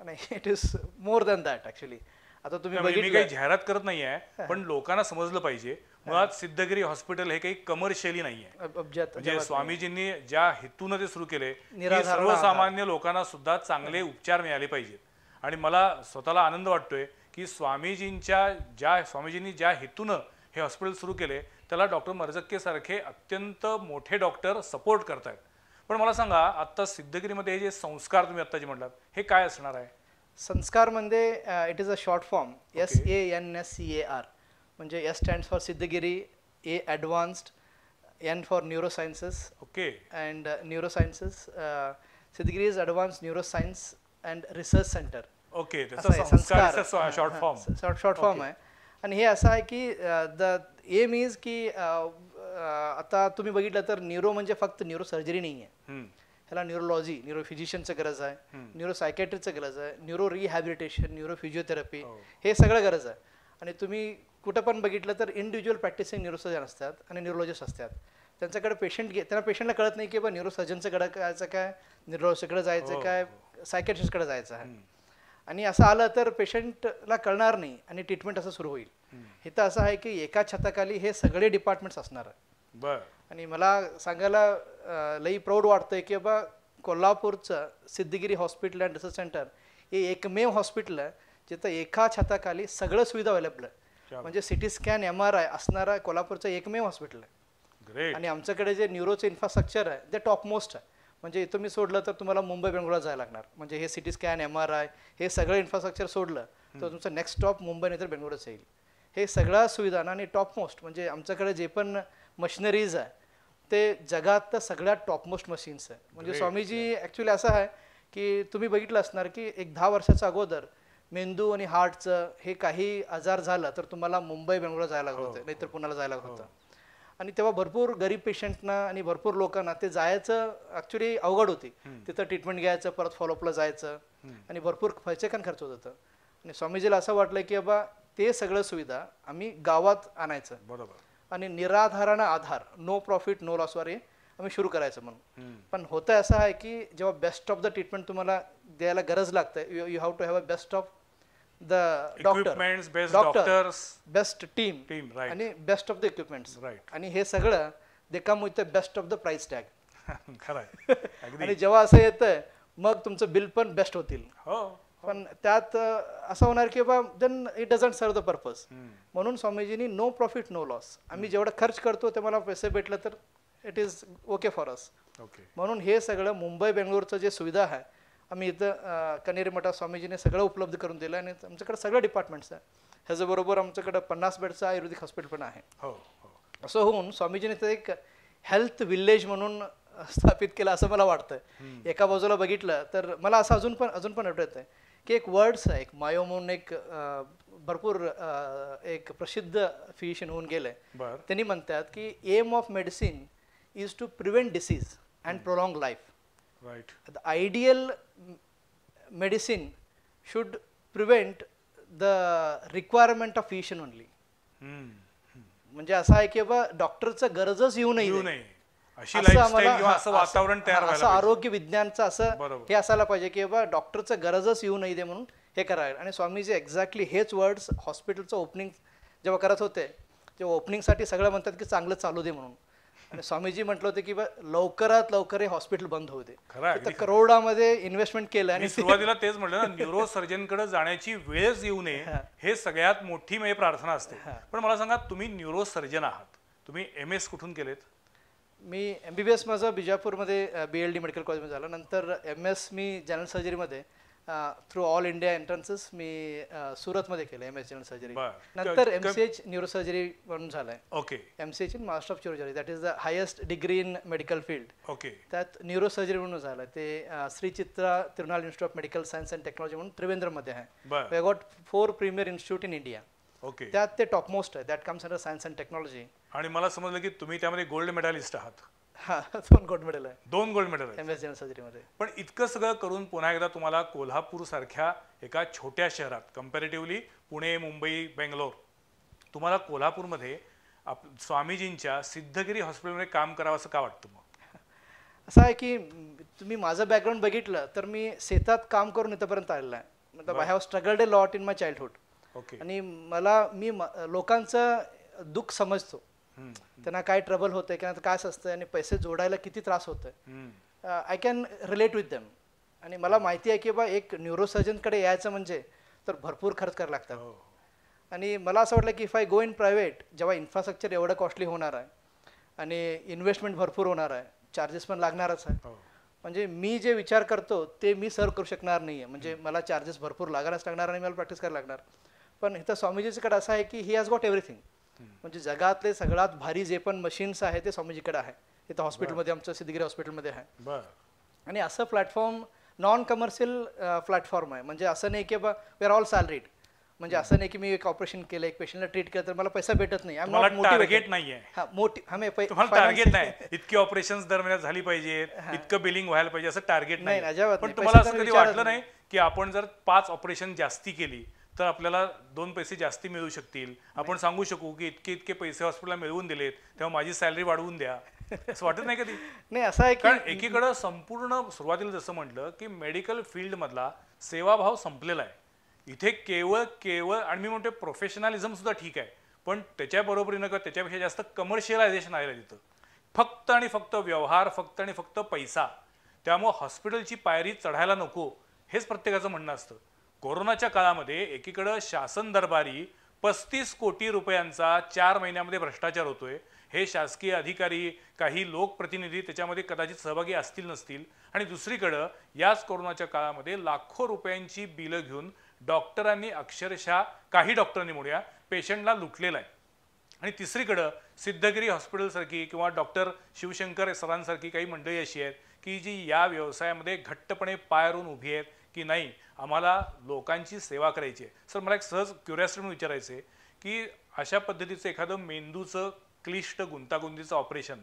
S2: नाही, it is more than that actually. आता तुम्ही
S1: म्हणजे मी
S2: बघितलं
S1: काही जाहिरात करत नाहीये, पण लोकांना समजलं पाहिजे मुळात सिद्धगिरी हॉस्पिटल हे काही कमर्शियली नाहीये. म्हणजे स्वामीजींनी ज्या हेतून ते सुरू केले की सर्वसामान्य लोकांना सुद्धा चांगले उपचार मिळाले पाहिजेत. आणि मला स्वतःला आनंद वाटतोय की स्वामीजींनी ज्या हेतून हे हॉस्पिटल सुरू केले त्याला डॉक्टर मर्जक्के सारखे अत्यंत मोठे डॉक्टर सपोर्ट करतायत. पण मला सांगा आता सिद्धगिरीमध्ये हे जे संस्कार तुम्ही आता जे म्हटलात हे काय असणार आहे?
S2: संस्कार म्हणजे it is a short form SANSCAR. म्हणजे S stands for Siddhagiri, A advanced, N for neurosciences.
S1: Okay.
S2: And neurosciences Siddhagiri is advanced neuroscience and research centre.
S1: Okay, त्याचा संस्कार
S2: शॉर्ट फॉर्म आहे. आणि हे असं आहे की द एम इज की आता तुम्ही बघितलं तर न्यूरो म्हणजे फक्त न्यूरो सर्जरी नाही आहे. ह्याला न्यूरोलॉजी, न्यूरो फिजिशियनचं गरज आहे, न्यूरो सायकॅट्रीचं गरज आहे, न्यूरो रिहॅबिलिटेशन, न्यूरो फिजिओथेरपी, हे सगळं गरज आहे. आणि तुम्ही कुठं पण बघितलं तर इंडिव्हिज्युअल प्रॅक्टिसिंग न्यूरोसर्जन असतात आणि न्यूरोलॉजिस्ट असतात. त्यांच्याकडे त्यांना पेशंटला कळत नाही की बा न्यूरोसर्जनचं जायचं काय, न्यूरोलॉजिस्टकडे जायचं काय, सायकॅट्रिस्टकडे जायचं आहे. आणि असं आलं तर पेशंटला कळणार नाही आणि ट्रीटमेंट असं सुरू होईल. हे तर असं आहे की एका छताखाली हे सगळे डिपार्टमेंट्स असणार आहे. आणि मला सांगायला लई प्राऊड वाटतंय की बाबा कोल्हापूरचं Siddhagiri hospital and research centre हे एकमेव हॉस्पिटल आहे जिथं एका छताखाली सगळं सुविधा अवेलेबल आहे. म्हणजे सिटी स्कॅन MRI असणारा कोल्हापूरचं एकमेव हॉस्पिटल आहे. आणि आमच्याकडे जे न्यूरोचं इन्फ्रास्ट्रक्चर आहे ते टॉपमोस्ट आहे. म्हणजे इथं मी सोडलं तर तुम्हाला मुंबई बेंगळुरूला जायला लागणार. म्हणजे हे सिटी स्कॅन MRI हे सगळं इन्फ्रास्ट्रक्चर सोडलं तर तुमचं नेक्स्ट स्टॉप मुंबई नाही तर बेंगळुरूच येईल. हे सगळ्या सुविधा आणि टॉपमोस्ट म्हणजे आमच्याकडे जे पण मशिनरीज आहे ते जगात सगळ्यात टॉपमोस्ट मशीन्स आहे. म्हणजे स्वामीजी ॲक्च्युली असं आहे की तुम्ही बघितलं असणार की एक 10 वर्षाच्या अगोदर मेंदू आणि हार्टचं हे काही आजार झालं तर तुम्हाला मुंबई बेंगळुरूला जायला लागत होतं नाहीतर पुण्याला जायला लागत होतं. आणि तेव्हा भरपूर गरीब पेशंटना आणि भरपूर लोकांना ते जायचं ॲक्च्युली अवघड होती. तिथं ट्रीटमेंट घ्यायचं, परत फॉलोअपला जायचं आणि भरपूर पैसेकन खर्च होत होतं. आणि स्वामीजीला असं वाटलं की बाबा ते सगळं सुविधा आम्ही गावात आणायचं.
S1: बरोबर. आणि
S2: निराधारानं आधार, नो प्रॉफिट नो लॉसवर आम्ही सुरू करायचं म्हणून. पण होतं असं आहे की जेव्हा बेस्ट ऑफ द ट्रीटमेंट तुम्हाला द्यायला गरज लागते, you have to have a best of the doctor, best team आणि बेस्ट ऑफ द इक्विपमेंट्स. आणि हे सगळं they come with the best of the price tag. आणि जेव्हा असं येतं मग तुमचं बिल पण बेस्ट होतील. पण त्यात असं होणार की बा then it doesn't serve the purpose. म्हणून स्वामीजींनी नो प्रॉफिट नो लॉस, आम्ही जेवढं खर्च करतो ते मला पैसे भेटलं तर it is okay for us. म्हणून हे सगळं मुंबई बेंगळुरूचं जे सुविधा आहे आम्ही इथं कनेरी मठात स्वामीजीने सगळं उपलब्ध करून दिलं. आणि आमच्याकडे सगळं डिपार्टमेंट्स आहे. ह्याच्याबरोबर आमच्याकडे 50 बेडचं आयुर्वेदिक हॉस्पिटल पण आहे. असं होऊन स्वामीजीने ते एक हेल्थ विलेज म्हणून स्थापित केलं असं मला वाटतं. एका बाजूला बघितलं तर मला असं अजून पण आठवत आहे की एक वर्ड्स आहे, एक मायो म्हणून एक भरपूर एक प्रसिद्ध फिजिशियन होऊन गेले. त्यांनी म्हणतात की aim of medicine is to prevent disease and prolong life. The ideal medicine should prevent the requirement of physician only. म्हणजे असं आहे की बाबा डॉक्टरचं गरजच येऊ नये असं आरोग्य विज्ञानचं असं हे असायला पाहिजे की बाबा डॉक्टरचं गरजच येऊ नये दे म्हणून हे करायला. आणि स्वामीजी एक्झॅक्टली हेच वर्ड्स हॉस्पिटलचं ओपनिंग जेव्हा करत होते तेव्हा ओपनिंगसाठी सगळं म्हणतात की चांगलं चालू दे म्हणून. आणि स्वामीजी म्हटलं होते की लवकरात लवकर हे हॉस्पिटल बंद होऊ दे. तर करोडामध्ये इन्व्हेस्टमेंट केलं. आणि
S1: सुरुवातीला तेच म्हटलं ना, न्यूरो सर्जनकडे जाण्याची वेळच येऊ नये हे सगळ्यात मोठी म्हणजे प्रार्थना असते. पण मला सांगा, तुम्ही न्यूरो सर्जन आहात, तुम्ही MS कुठून केलेत?
S2: मी MBBS माझं बिजापूरमध्ये BLD मेडिकल कॉलेजमध्ये झालं. नंतर MS मी जनरल सर्जरीमध्ये थ्रू ऑल इंडिया एंट्रन्सेस मी सुरतमध्ये केलं एमएस जनरल सर्जरी.
S1: बरं.
S2: नंतर MCH न्यूरोसर्जरी म्हणून झालंय.
S1: Okay
S2: MCH in master of neurosurgery, that is the highest degree in medical field.
S1: Okay
S2: त्यात न्यूरोसर्जरी म्हणून झालं ते Shri Chitra Tirunal institute of medical science and technology म्हणून त्रिवेंद्रमध्ये आहे.
S1: बरं.
S2: We got 4 premier institute in India.
S1: Okay
S2: त्यात ते टॉपमोस्ट आहे. That comes under science and technology.
S1: आणि मला समजलं की तुम्ही त्यामध्ये गोल्ड मेडलिस्ट आहात.
S2: हा 2 गोल्ड मेडल आहे
S1: 2 गोल्ड मेडल आहेत.
S2: एमएस जनरल सर्जरीमध्ये.
S1: पण इतकं सगळं करून पुन्हा एकदा तुम्हाला कोल्हापूर सारख्या एका छोट्या शहरात कम्पॅरेटिव्हली पुणे मुंबई बेंगलोर तुम्हाला कोल्हापूरमध्ये स्वामीजींच्या सिद्धगिरी हॉस्पिटलमध्ये काम करावं असं का वाटतं मग?
S2: असं आहे की तुम्ही माझं बॅकग्राऊंड बघितलं तर मी शेतात काम करून इथंपर्यंत आलेलं आहे. मतलब I have struggled a lot in my childhood.
S1: Okay
S2: आणि मी लोकांचं दुःख समजतो. त्यांना काय ट्रबल होतंय किंवा काय असतं आणि पैसे जोडायला किती त्रास होतोय. I can relate with them. आणि मला माहिती आहे की बा एक न्यूरोसर्जनकडे यायचं म्हणजे तर भरपूर खर्च करायला लागतात. आणि मला असं वाटलं की if I go in private, जेव्हा इन्फ्रास्ट्रक्चर एवढं कॉस्टली होणार आहे आणि इन्व्हेस्टमेंट भरपूर होणार आहे, चार्जेस पण लागणारच आहे. म्हणजे मी जे विचार करतो ते मी सर्व करू शकणार नाही आहे. म्हणजे मला चार्जेस भरपूर लागायलाच लागणार आणि मला प्रॅक्टिस करायला लागणार. पण इथं स्वामीजीकडे असं आहे की ही हॅज गॉट एव्हरीथिंग. म्हणजे जगातले सगळ्यात भारी जे पण मशीन्स आहे ते स्वामीजीकडे आहे. इथं हॉस्पिटलमध्ये आमचं सिद्धगिरी हॉस्पिटलमध्ये आहे. आणि असं प्लॅटफॉर्म नॉन कमर्शियल प्लॅटफॉर्म आहे. म्हणजे असं नाही की बा वी आर ऑल सॅलरीड. म्हणजे असं नाही की मी एक ऑपरेशन केलं, एक पेशंटला ट्रीट केलं तर मला पैसा भेटत नाही.
S1: टार्गेट नाहीये. टार्गेट नाही इतकी ऑपरेशन्स दरम्यान झाली पाहिजेत, इतकं बिलिंग व्हायला पाहिजे असं टार्गेट नाही. पण तुम्हाला असं कधी वाटलं नाही की आपण जर 5 ऑपरेशन जास्ती केली तर आपल्याला 2 पैसे जास्ती मिळू शकतील, आपण सांगू शकू की इतके इतके पैसे हॉस्पिटलला मिळवून दिलेत तेव्हा माझी सॅलरी वाढवून द्या, असं वाटत नाही कधी?
S2: नाही असं आहे
S1: कारण एकीकडं संपूर्ण सुरुवातीला जसं म्हटलं की मेडिकल फील्ड मधला सेवाभाव संपलेला आहे. इथे केवळ आणि मी म्हणतो प्रोफेशनलिझम सुद्धा ठीक आहे, पण त्याच्या बरोबरीनं किंवा त्याच्यापेक्षा जास्त कमर्शियलायझेशन आहे तिथं. फक्त आणि फक्त व्यवहार, फक्त आणि फक्त पैसा. त्यामुळं हॉस्पिटलची पायरी चढायला नको हेच प्रत्येकाचं म्हणणं असतं. कोरोनाच्या काळामध्ये एकीकडं शासन दरबारी 35 कोटी रुपयांचा 4 महिन्यामध्ये भ्रष्टाचार होतोय. हे शासकीय अधिकारी, काही लोकप्रतिनिधी त्याच्यामध्ये कदाचित सहभागी असतील नसतील. आणि दुसरीकडं याच कोरोनाच्या काळामध्ये लाखो रुपयांची बिलं घेऊन डॉक्टरांनी अक्षरशः काही डॉक्टरांनी म्हणूया पेशंटला लुटलेला आहे. आणि तिसरीकडं सिद्धगिरी हॉस्पिटलसारखी किंवा डॉक्टर शिवशंकर सरांसारखी काही मंडळी अशी आहेत की जी या व्यवसायामध्ये घट्टपणे पायारून उभी आहेत की नाही आम्हाला लोकांची सेवा करायची आहे. सर मला एक सहज क्युरिओसिटी म्हणून विचारायचं आहे की अशा पद्धतीचं एखादं मेंदूचं क्लिष्ट गुंतागुंतीचं ऑपरेशन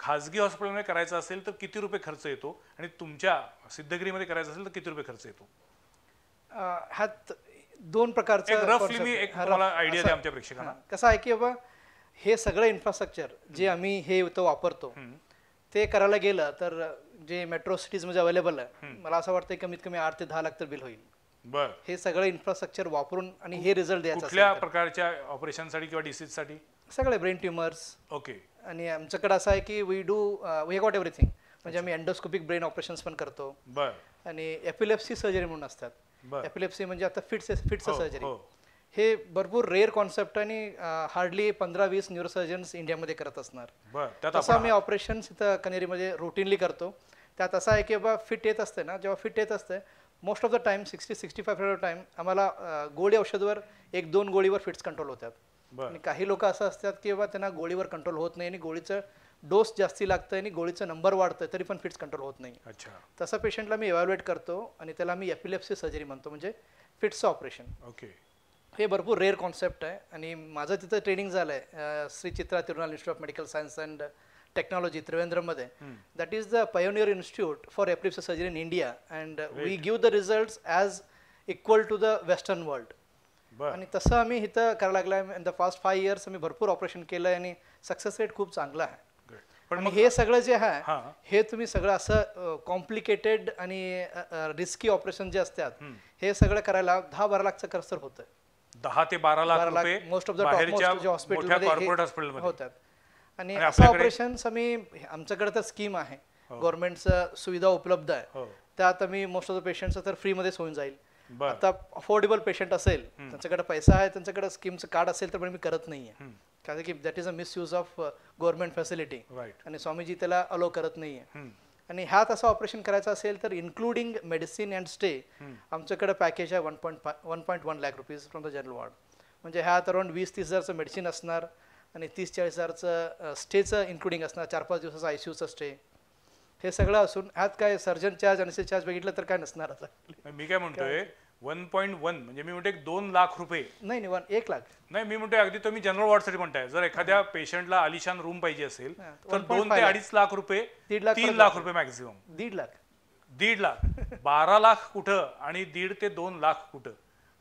S1: खाजगी हॉस्पिटलमध्ये करायचं असेल तर किती रुपये खर्च येतो आणि तुमच्या सिद्धगिरीमध्ये करायचं असेल तर किती रुपये खर्च येतो?
S2: ह्यात 2 प्रकारचं
S1: रफली मी एक तुम्हाला आयडिया द्या आमच्या प्रेक्षकांना.
S2: कसं आहे की बाबा हे सगळं इन्फ्रास्ट्रक्चर जे आम्ही हे इथं वापरतो ते करायला गेलं तर जे मेट्रो सिटीजमध्ये अवेलेबल आहे मला असं वाटतं कमीत कमी 8 ते 10 लाख तर बिल होईल.
S1: बरं.
S2: हे सगळं इन्फ्रास्ट्रक्चर वापरून आणि हे रिझल्ट द्यायचं
S1: कुठल्या प्रकारच्या ऑपरेशनसाठी किंवा डिसीजसाठी?
S2: सगळे ब्रेन ट्युमर्स.
S1: ओके.
S2: आणि आमच्याकडे असं आहे की वी गॉट एव्हरीथिंग. म्हणजे आम्ही एंडोस्कोपिक ब्रेन ऑपरेशन्स पण करतो.
S1: बरं.
S2: आणि एपिलेप्सी सर्जरी म्हणून असतात. एपिलेप्सी म्हणजे आता फिट्स सर्जरी. हे भरपूर रेअर कॉन्सेप्ट आणि हार्डली 15-20 न्यूरोसर्जन्स इंडियामध्ये करत असणार. तसं आम्ही ऑपरेशन्स इथं कनेरीमध्ये रुटीनली करतो. त्यात असं आहे की बाबा फिट येत असते ना, जेव्हा फिट येत असते most of the time 60-65% time आम्हाला गोळी औषधवर 1-2 गोळीवर फिट्स कंट्रोल होतात. आणि काही लोक असं असतात की बाबा त्यांना गोळीवर कंट्रोल होत नाही आणि गोळीचं डोस जास्ती लागतं आणि गोळीचं नंबर वाढतं तरी पण फिट्स कंट्रोल होत नाही. तसं पेशंटला मी इव्हॅल्युएट करतो आणि त्याला मी एपिलेप्सी सर्जरी म्हणतो, म्हणजे फिट्सचं ऑपरेशन.
S1: ओके.
S2: हे भरपूर रेअर कॉन्सेप्ट आहे आणि माझं तिथं ट्रेनिंग झालं आहे Shri Chitra Tirunal institute of medical science and technology त्रिवेंद्रमध्ये. That is the pioneer institute for epilepsy surgery in India and we give the results as equal to the western world. आणि तसं आम्ही इथं करायला लागलं आहे. इन द पास्ट 5 इयर्स आम्ही भरपूर ऑपरेशन केलं आहे आणि सक्सेस रेट खूप चांगला आहे. पण हे सगळं जे आहे हे तुम्ही सगळं असं कॉम्प्लिकेटेड आणि रिस्की ऑपरेशन जे असतात हे सगळं करायला 10-12 लाखचं खर्च तर होतं.
S1: 10 ते 12 लाख रुपये
S2: मोस्ट ऑफ द टॉपमोस्ट हॉस्पिटलमध्ये होतात. आणि असं ऑपरेशन्स आम्ही आमच्याकडे तर स्कीम आहे, गव्हर्नमेंटचं सुविधा उपलब्ध आहे. त्यात आम्ही मोस्ट ऑफ द पेशंट्स तर फ्रीमध्येच होऊन जाईल. आता अफोर्डेबल पेशंट असेल, त्यांच्याकडे पैसा आहे, त्यांच्याकडे स्कीमचं कार्ड असेल तर पण मी करत नाहीये, कारण की that is a misuse of government facility आणि स्वामीजी त्याला अलो करत नाहीये. आणि ह्यात असं ऑपरेशन करायचं असेल तर इन्क्लुडिंग मेडिसिन अँड स्टे आमच्याकडे पॅकेज आहे 1.1 lakh rupees from the general ward. म्हणजे ह्यात अराउंड 20-30 हजारचं मेडिसिन असणार आणि 30-40 हजारचं स्टेचं इन्क्लुडिंग असणार, 4-5 दिवसाचा ICUचा स्टे. हे सगळं असून ह्यात काय सर्जन चार्ज आणि चार्ज बघितलं तर काय नसणार आता.
S1: मी काय म्हणतोय 1.1 म्हणजे मी म्हणतो 2 लाख रुपये.
S2: नाही 1 लाख
S1: नाही, मी म्हणतोय अगदी तुम्ही जनरल वॉर्डसाठी म्हणताय. जर एखाद्या पेशंटला आलिशान रूम पाहिजे असेल तर 2 ते 2.5 लाख रुपये, 3 लाख रुपये मॅक्झिमम. 1.5 लाख 12 लाख कुठं आणि 1.5 ते 2 लाख कुठं.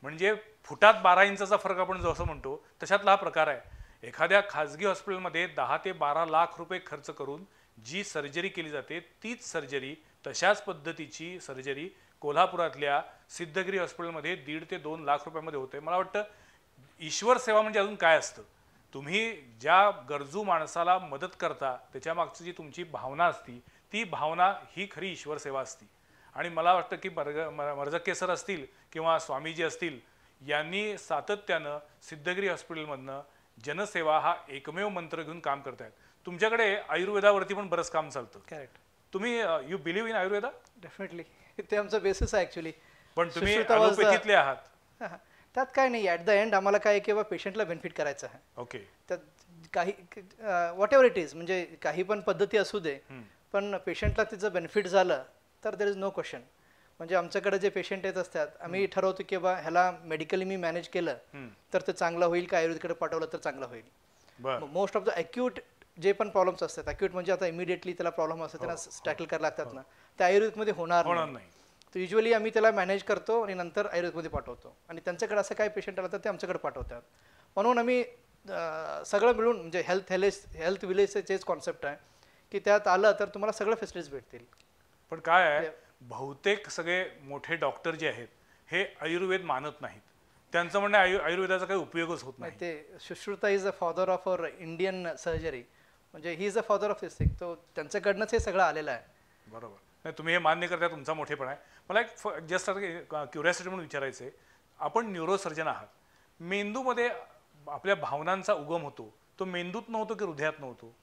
S1: म्हणजे फुटात 12 इंचाचा फरक आपण जसं म्हणतो तशातला हा प्रकार आहे. एखाद्या खाजगी हॉस्पिटलमध्ये 10 ते 12 लाख रुपये खर्च करून जी सर्जरी केली जाते तीच सर्जरी, तशाच पद्धतीची सर्जरी कोल्हापुरातल्या सिद्धगिरी हॉस्पिटलमध्ये 1.5 ते 2 लाख रुपयामध्ये होते. मला वाटतं ईश्वर सेवा म्हणजे अजून काय असतं. तुम्ही ज्या गरजू माणसाला मदत करता त्याच्या मागची जी तुमची भावना असती ती भावना ही खरी ईश्वर सेवा असती. आणि मला वाटतं की मर्जक्के सर असतील किंवा स्वामीजी असतील यांनी सातत्यानं सिद्धगिरी हॉस्पिटलमधनं जनसेवा हा एकमेव मंत्र घेऊन काम करतायत. तुमच्याकडे आयुर्वेदावरती पण बरंच काम चालतं.
S2: करेक्ट.
S1: तुम्ही you believe in Ayurveda?
S2: Definitely ते आमचं बेसिस आहे ॲक्च्युली.
S1: पण तुम्ही ॲलोपॅथीतले आहात.
S2: त्यात काय नाही, ॲट द एंड आम्हाला काय किंवा पेशंटला बेनिफिट करायचं आहे.
S1: ओके.
S2: त्यात काही व्हॉट एव्हर इट इज, म्हणजे काही पण पद्धती असू दे पण पेशंटला तिचं बेनिफिट झालं तर देर इज नो क्वेश्चन. म्हणजे आमच्याकडे जे पेशंट येत असतात आम्ही ठरवतो की बा ह्याला मेडिकली मी मॅनेज केलं तर ते चांगलं होईल का आयुर्वेदकडे पाठवलं तर चांगलं होईल. मोस्ट ऑफ द अक्यूट जे पण प्रॉब्लेम्स असतात, अक्यूट म्हणजे आता इमिडिएटली त्याला प्रॉब्लेम असतात त्यांना टॅकल करायला लागतात ना, ते आयुर्वेदमध्ये होणार नाही. तर युजली आम्ही त्याला मॅनेज करतो आणि नंतर आयुर्वेदमध्ये पाठवतो. आणि त्यांच्याकडे असं काही पेशंट आलं तर ते आमच्याकडे पाठवतात. म्हणून आम्ही सगळं मिळून म्हणजे हेल्थ विलेजचेच कॉन्सेप्ट आहे की त्यात आलं तर तुम्हाला सगळं फॅसिलिटीज भेटतील.
S1: पण काय आहे, बहुतेक सगळे मोठे डॉक्टर जे आहेत हे आयुर्वेद मानत नाहीत. त्यांचं म्हणणं आयुर्वेदाचा काही उपयोगच होत नाही.
S2: ते Sushruta is a father of our Indian surgery, म्हणजे he is a father of this thing. तो त्यांच्याकडनंच हे सगळं आलेलं आहे.
S1: बरोबर. नाही, तुम्ही हे मान्य करता, तुमचा मोठेपणा आहे. मला एक जस्ट क्युरिओसिटी म्हणून विचारायचं आहे, आपण न्यूरोसर्जन आहात, मेंदूमध्ये आपल्या भावनांचा उगम होतो, तो मेंदूत नव्हतो की हृदयात नव्हतो?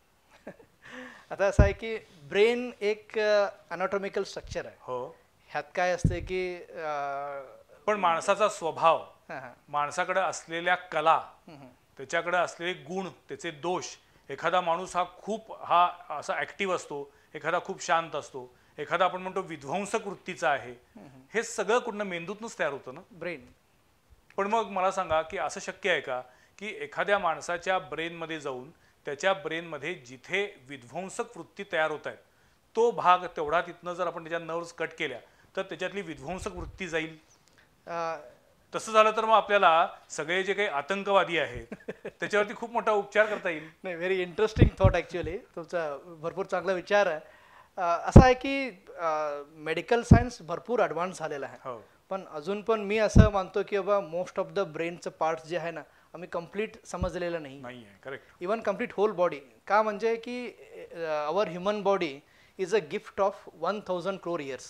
S2: आता असं आहे की ब्रेन एक अनाटॉमिकल स्ट्रक्चर आहे.
S1: हो.
S2: ह्यात काय असते की
S1: पण माणसाचा स्वभाव, माणसाकडे असलेल्या कला, त्याच्याकडे असलेले गुण, त्याचे दोष, एखादा माणूस हा असा ऍक्टिव्ह असतो, एखादा खूप शांत असतो, एखादा आपण म्हणतो विध्वंसक वृत्तीचा आहे, हे सगळं कुठनं मेंदूतूनच तयार होतं ना, ब्रेन. पण मग मला सांगा की असं शक्य आहे का की एखाद्या माणसाच्या ब्रेनमध्ये जाऊन त्याच्या ब्रेनमध्ये जिथे विध्वंसक वृत्ती तयार होत आहेत तो भाग तेवढा तिथनं जर आपण त्याच्या नर्व्स कट केल्या तर त्याच्यातली विध्वंसक वृत्ती जाईल? तसं झालं तर मग आपल्याला सगळे जे काही आतंकवादी आहेत त्याच्यावरती खूप मोठा उपचार करता येईल.
S2: नाही, व्हेरी इंटरेस्टिंग थॉट ॲक्च्युअली. तुमचा भरपूर चांगला विचार आहे. असं आहे की मेडिकल सायन्स भरपूर ॲडव्हान्स झालेला आहे. पण अजून पण मी असं मानतो की बाबा मोस्ट ऑफ द ब्रेनचं पार्ट जे आहे ना आम्ही कम्प्लीट समजलेलं नाही
S1: आहे. Correct.
S2: Even complete whole body. का म्हणजे की our human body is a gift of 1000 crore years.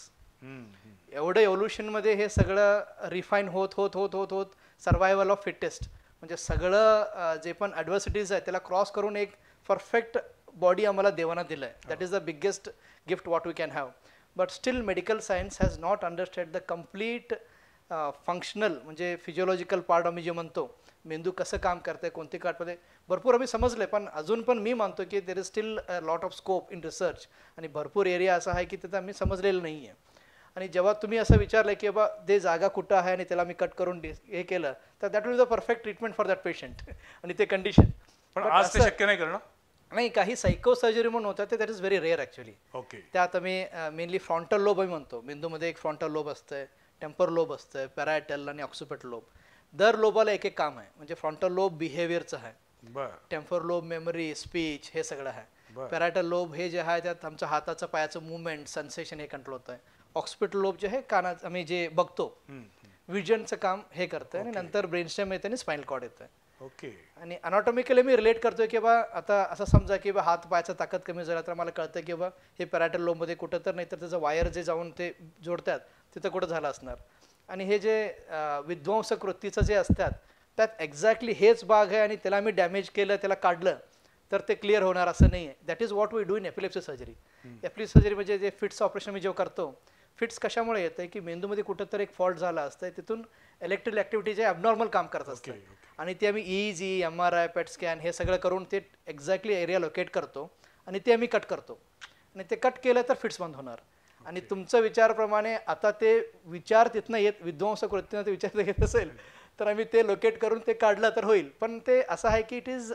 S2: एवढं एव्होल्युशनमध्ये हे सगळं रिफाईन होत होत होत होत होत सर्वायवल ऑफ फिटेस्ट, म्हणजे सगळं जे पण ॲडव्हर्सिटीज आहे त्याला क्रॉस करून एक परफेक्ट बॉडी आम्हाला देवाना दिलं आहे. That is the biggest gift what we can have. But still medical science has not understand the complete functional म्हणजे फिजिओलॉजिकल पार्ट आम्ही जे म्हणतो, मेंदू कसं काम करतं, कोणते काळमध्ये भरपूर आम्ही समजले. पण अजून पण मी मानतो की there is steel lot of scope in research आणि भरपूर एरिया असा आहे की तिथं आम्ही समजलेलं नाही आहे. आणि जेव्हा तुम्ही असं विचारलं की बाबा ते जागा कुठं आहे आणि त्याला मी कट करून हे केलं तर that will the perfect treatment for that patient आणि ते कंडिशन.
S1: पण आज ते शक्य नाही करणं.
S2: नाही, काही सायको सर्जरी म्हणून होतात ते that is very rare actually.
S1: Okay.
S2: त्यात आम्ही मेनली फ्रॉन्टल लोब आम्ही म्हणतो. मेंदूमध्ये एक फ्रॉन्टल लोब असतं, टेम्पर लोब असतं, पॅरायटल आणि ऑक्सिपिटल लोब. दर लोबाला एक एक काम आहे. म्हणजे फ्रॉन्टल लोब बिहेवियरचं आहे, टेम्पर लोब मेमरी स्पीच हे सगळं आहे. पॅरायटल लोब हे जे आहे त्यात आमचं हाताचं पायाचं मुवमेंट सेन्सेशन हे कंट्रोल होतं आहे. ऑक्सिपिटल लोब जे आहे कानाचं आम्ही जे बघतो विजनचं काम हे करतं आणि नंतर ब्रेनस्टेम येतं आणि स्पाइनल कॉर्ड येतं.
S1: ओके.
S2: आणि अनाटॉमिकली मी रिलेट करतोय की बा आता असं समजा की बा हात पायाचा ताकद कमी झाला तर मला कळतं की बा हे पॅरायटल लोबमध्ये कुठं तर नाही तर त्याचं वायर जे जाऊन ते जोडतात तिथं कुठं झालं असणार. आणि हे जे विध्वंसक वृत्तीचं जे असतात त्यात एक्झॅक्टली हेच भाग आहे आणि त्याला मी डॅमेज केलं, त्याला काढलं तर ते क्लिअर होणार असं नाही आहे. That is what we do in epilepsy surgery. Epilepsy surgery म्हणजे जे फिट्सचं ऑपरेशन मी जेव्हा करतो, फिट्स कशामुळे येतं आहे की मेंदूमध्ये कुठंतरी एक फॉल्ट झाला असतं, तिथून इलेक्ट्रिकल ॲक्टिव्हिटी जे ॲबनॉर्मल काम करत असतं आणि ते आम्ही EEG, MRI, पेट स्कॅन हे सगळं करून ते एक्झॅक्टली एरिया लोकेट करतो आणि ते आम्ही कट करतो आणि ते कट केलं तर फिट्स बंद होणार. आणि तुमचं विचारप्रमाणे आता ते विचार तिथनं येत विध्वंसक वृत्तीनं ते विचार घेत असेल तर आम्ही ते लोकेट करून ते काढलं तर होईल. पण ते असं आहे की इट इज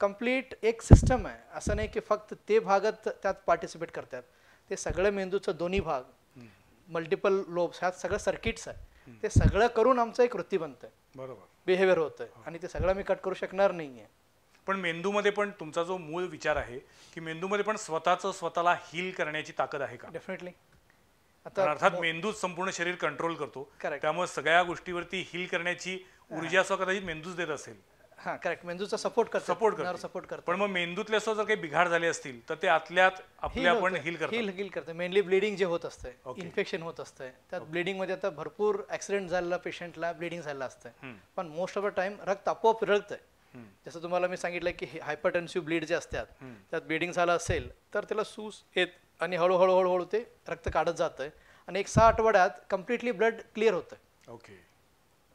S2: कम्प्लीट एक सिस्टम आहे. असं नाही की फक्त ते भागत त्यात पार्टिसिपेट करतात. ते सगळं मेंदूचं दोन्ही भाग, मल्टिपल लोब्स, ह्यात सगळं सर्किट्स आहे. ते सगळं करून आमचं एक वृत्ती बनतं,
S1: बरोबर,
S2: बिहेवियर होतं आणि ते सगळं मी कट करू शकणार नाही आहे.
S1: पण मेंदूमध्ये पण तुमचा जो मूळ विचार आहे की मेंदूमध्ये पण स्वतःला हील करण्याची ताकद आहे का?
S2: डेफिनेटली.
S1: आता अर्थात मेंदूच संपूर्ण शरीर कंट्रोल करतो, त्यामुळे सगळ्या गोष्टीवरती हील करण्याची ऊर्जा असं कदाचित मेंदूच देत असेल.
S2: हां, करेक्ट. मेंदूचा सपोर्ट करतो.
S1: पण मग मेंदूतले असं जर काही बिघाड झाले असतील तर ते आतल्यात आपल्या पण हील
S2: करतं. मेनली ब्लिडिंग जे होत असतं, इन्फेक्शन होत असतं, त्यात ब्लिडिंगमध्ये आता भरपूर ऍक्सिडेंट झालेला पेशंटला ब्लिडिंग झालेलं असतं. पण मोस्ट ऑफ द टाइम रक्त आपोआप रळतंय. जसं तुम्हाला मी सांगितलं की हायपरटेन्सिव्ह ब्लीड जे असतात त्यात ब्लिडिंग झालं असेल तर त्याला सूस येत आणि हळूहळू ते रक्त काढत जातं आणि एक 6 आठवड्यात कम्प्लिटली ब्लड क्लिअर होतं.
S1: ओके.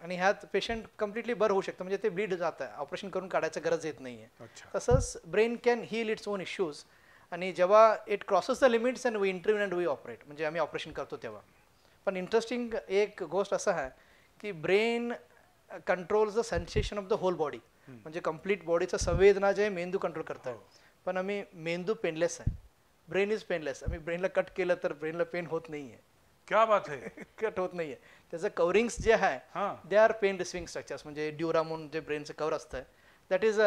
S2: आणि ह्यात पेशंट कम्प्लिटली बरं होऊ शकतं, म्हणजे ते ब्लीड जात आहे, ऑपरेशन करून काढायचं गरज येत नाही आहे. तसंच brain can heal its own issues. आणि जेव्हा it crosses the limits and we interview and we operate, म्हणजे आम्ही ऑपरेशन करतो तेव्हा. पण इंटरेस्टिंग एक गोष्ट असं आहे की brain controls the sensation of the whole body, म्हणजे कम्प्लीट बॉडीचं संवेदना जे मेंदू कंट्रोल करतात. पण आम्ही मेंदू पेनलेस आहे, ब्रेन इज पेनलेस. आम्ही ब्रेनला कट केलं तर ब्रेनला पेन होत नाही आहे.
S1: क्या बात आहे.
S2: कट होत नाहीये. त्याचं कवरिंग्स जे आहे they are pain receiving structures, म्हणजे ड्युरामोन जे ब्रेनचं कवर असतं दॅट इज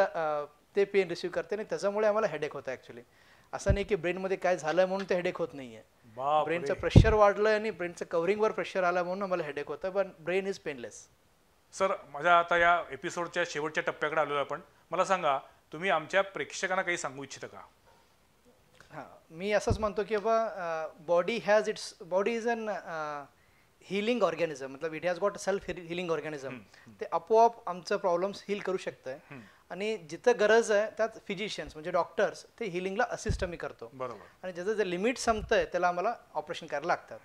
S2: ते पेन रिसिव्ह करते आणि त्याच्यामुळे आम्हाला हेडेक होतं. ॲक्च्युली असं नाही की ब्रेनमध्ये काय झालं म्हणून ते हेडेक होत नाहीये. ब्रेनचं प्रेशर वाढलं आणि ब्रेनचं कवरिंगवर प्रेशर आलं म्हणून आम्हाला हेडेक होतं, पण ब्रेन इज पेनलेस.
S1: सर, माझ्या आता या एपिसोडच्या शेवटच्या टप्प्याकडे आलो आपण. मला सांगा, तुम्ही आमच्या प्रेक्षकांना काही सांगू इच्छिता का?
S2: हां, मी असंच म्हणतो की बाबा body is an healing organism, मतलब it has got self healing organism. ते आपोआप आमचं प्रॉब्लेम्स हील करू शकतं आणि जिथं गरज आहे त्यात फिजिशियन्स म्हणजे डॉक्टर्स ते हिलिंगला असिस्ट आम्ही करतो.
S1: बरोबर.
S2: आणि ज्याचं जे लिमिट संपतंय त्याला आम्हाला ऑपरेशन करायला लागतात.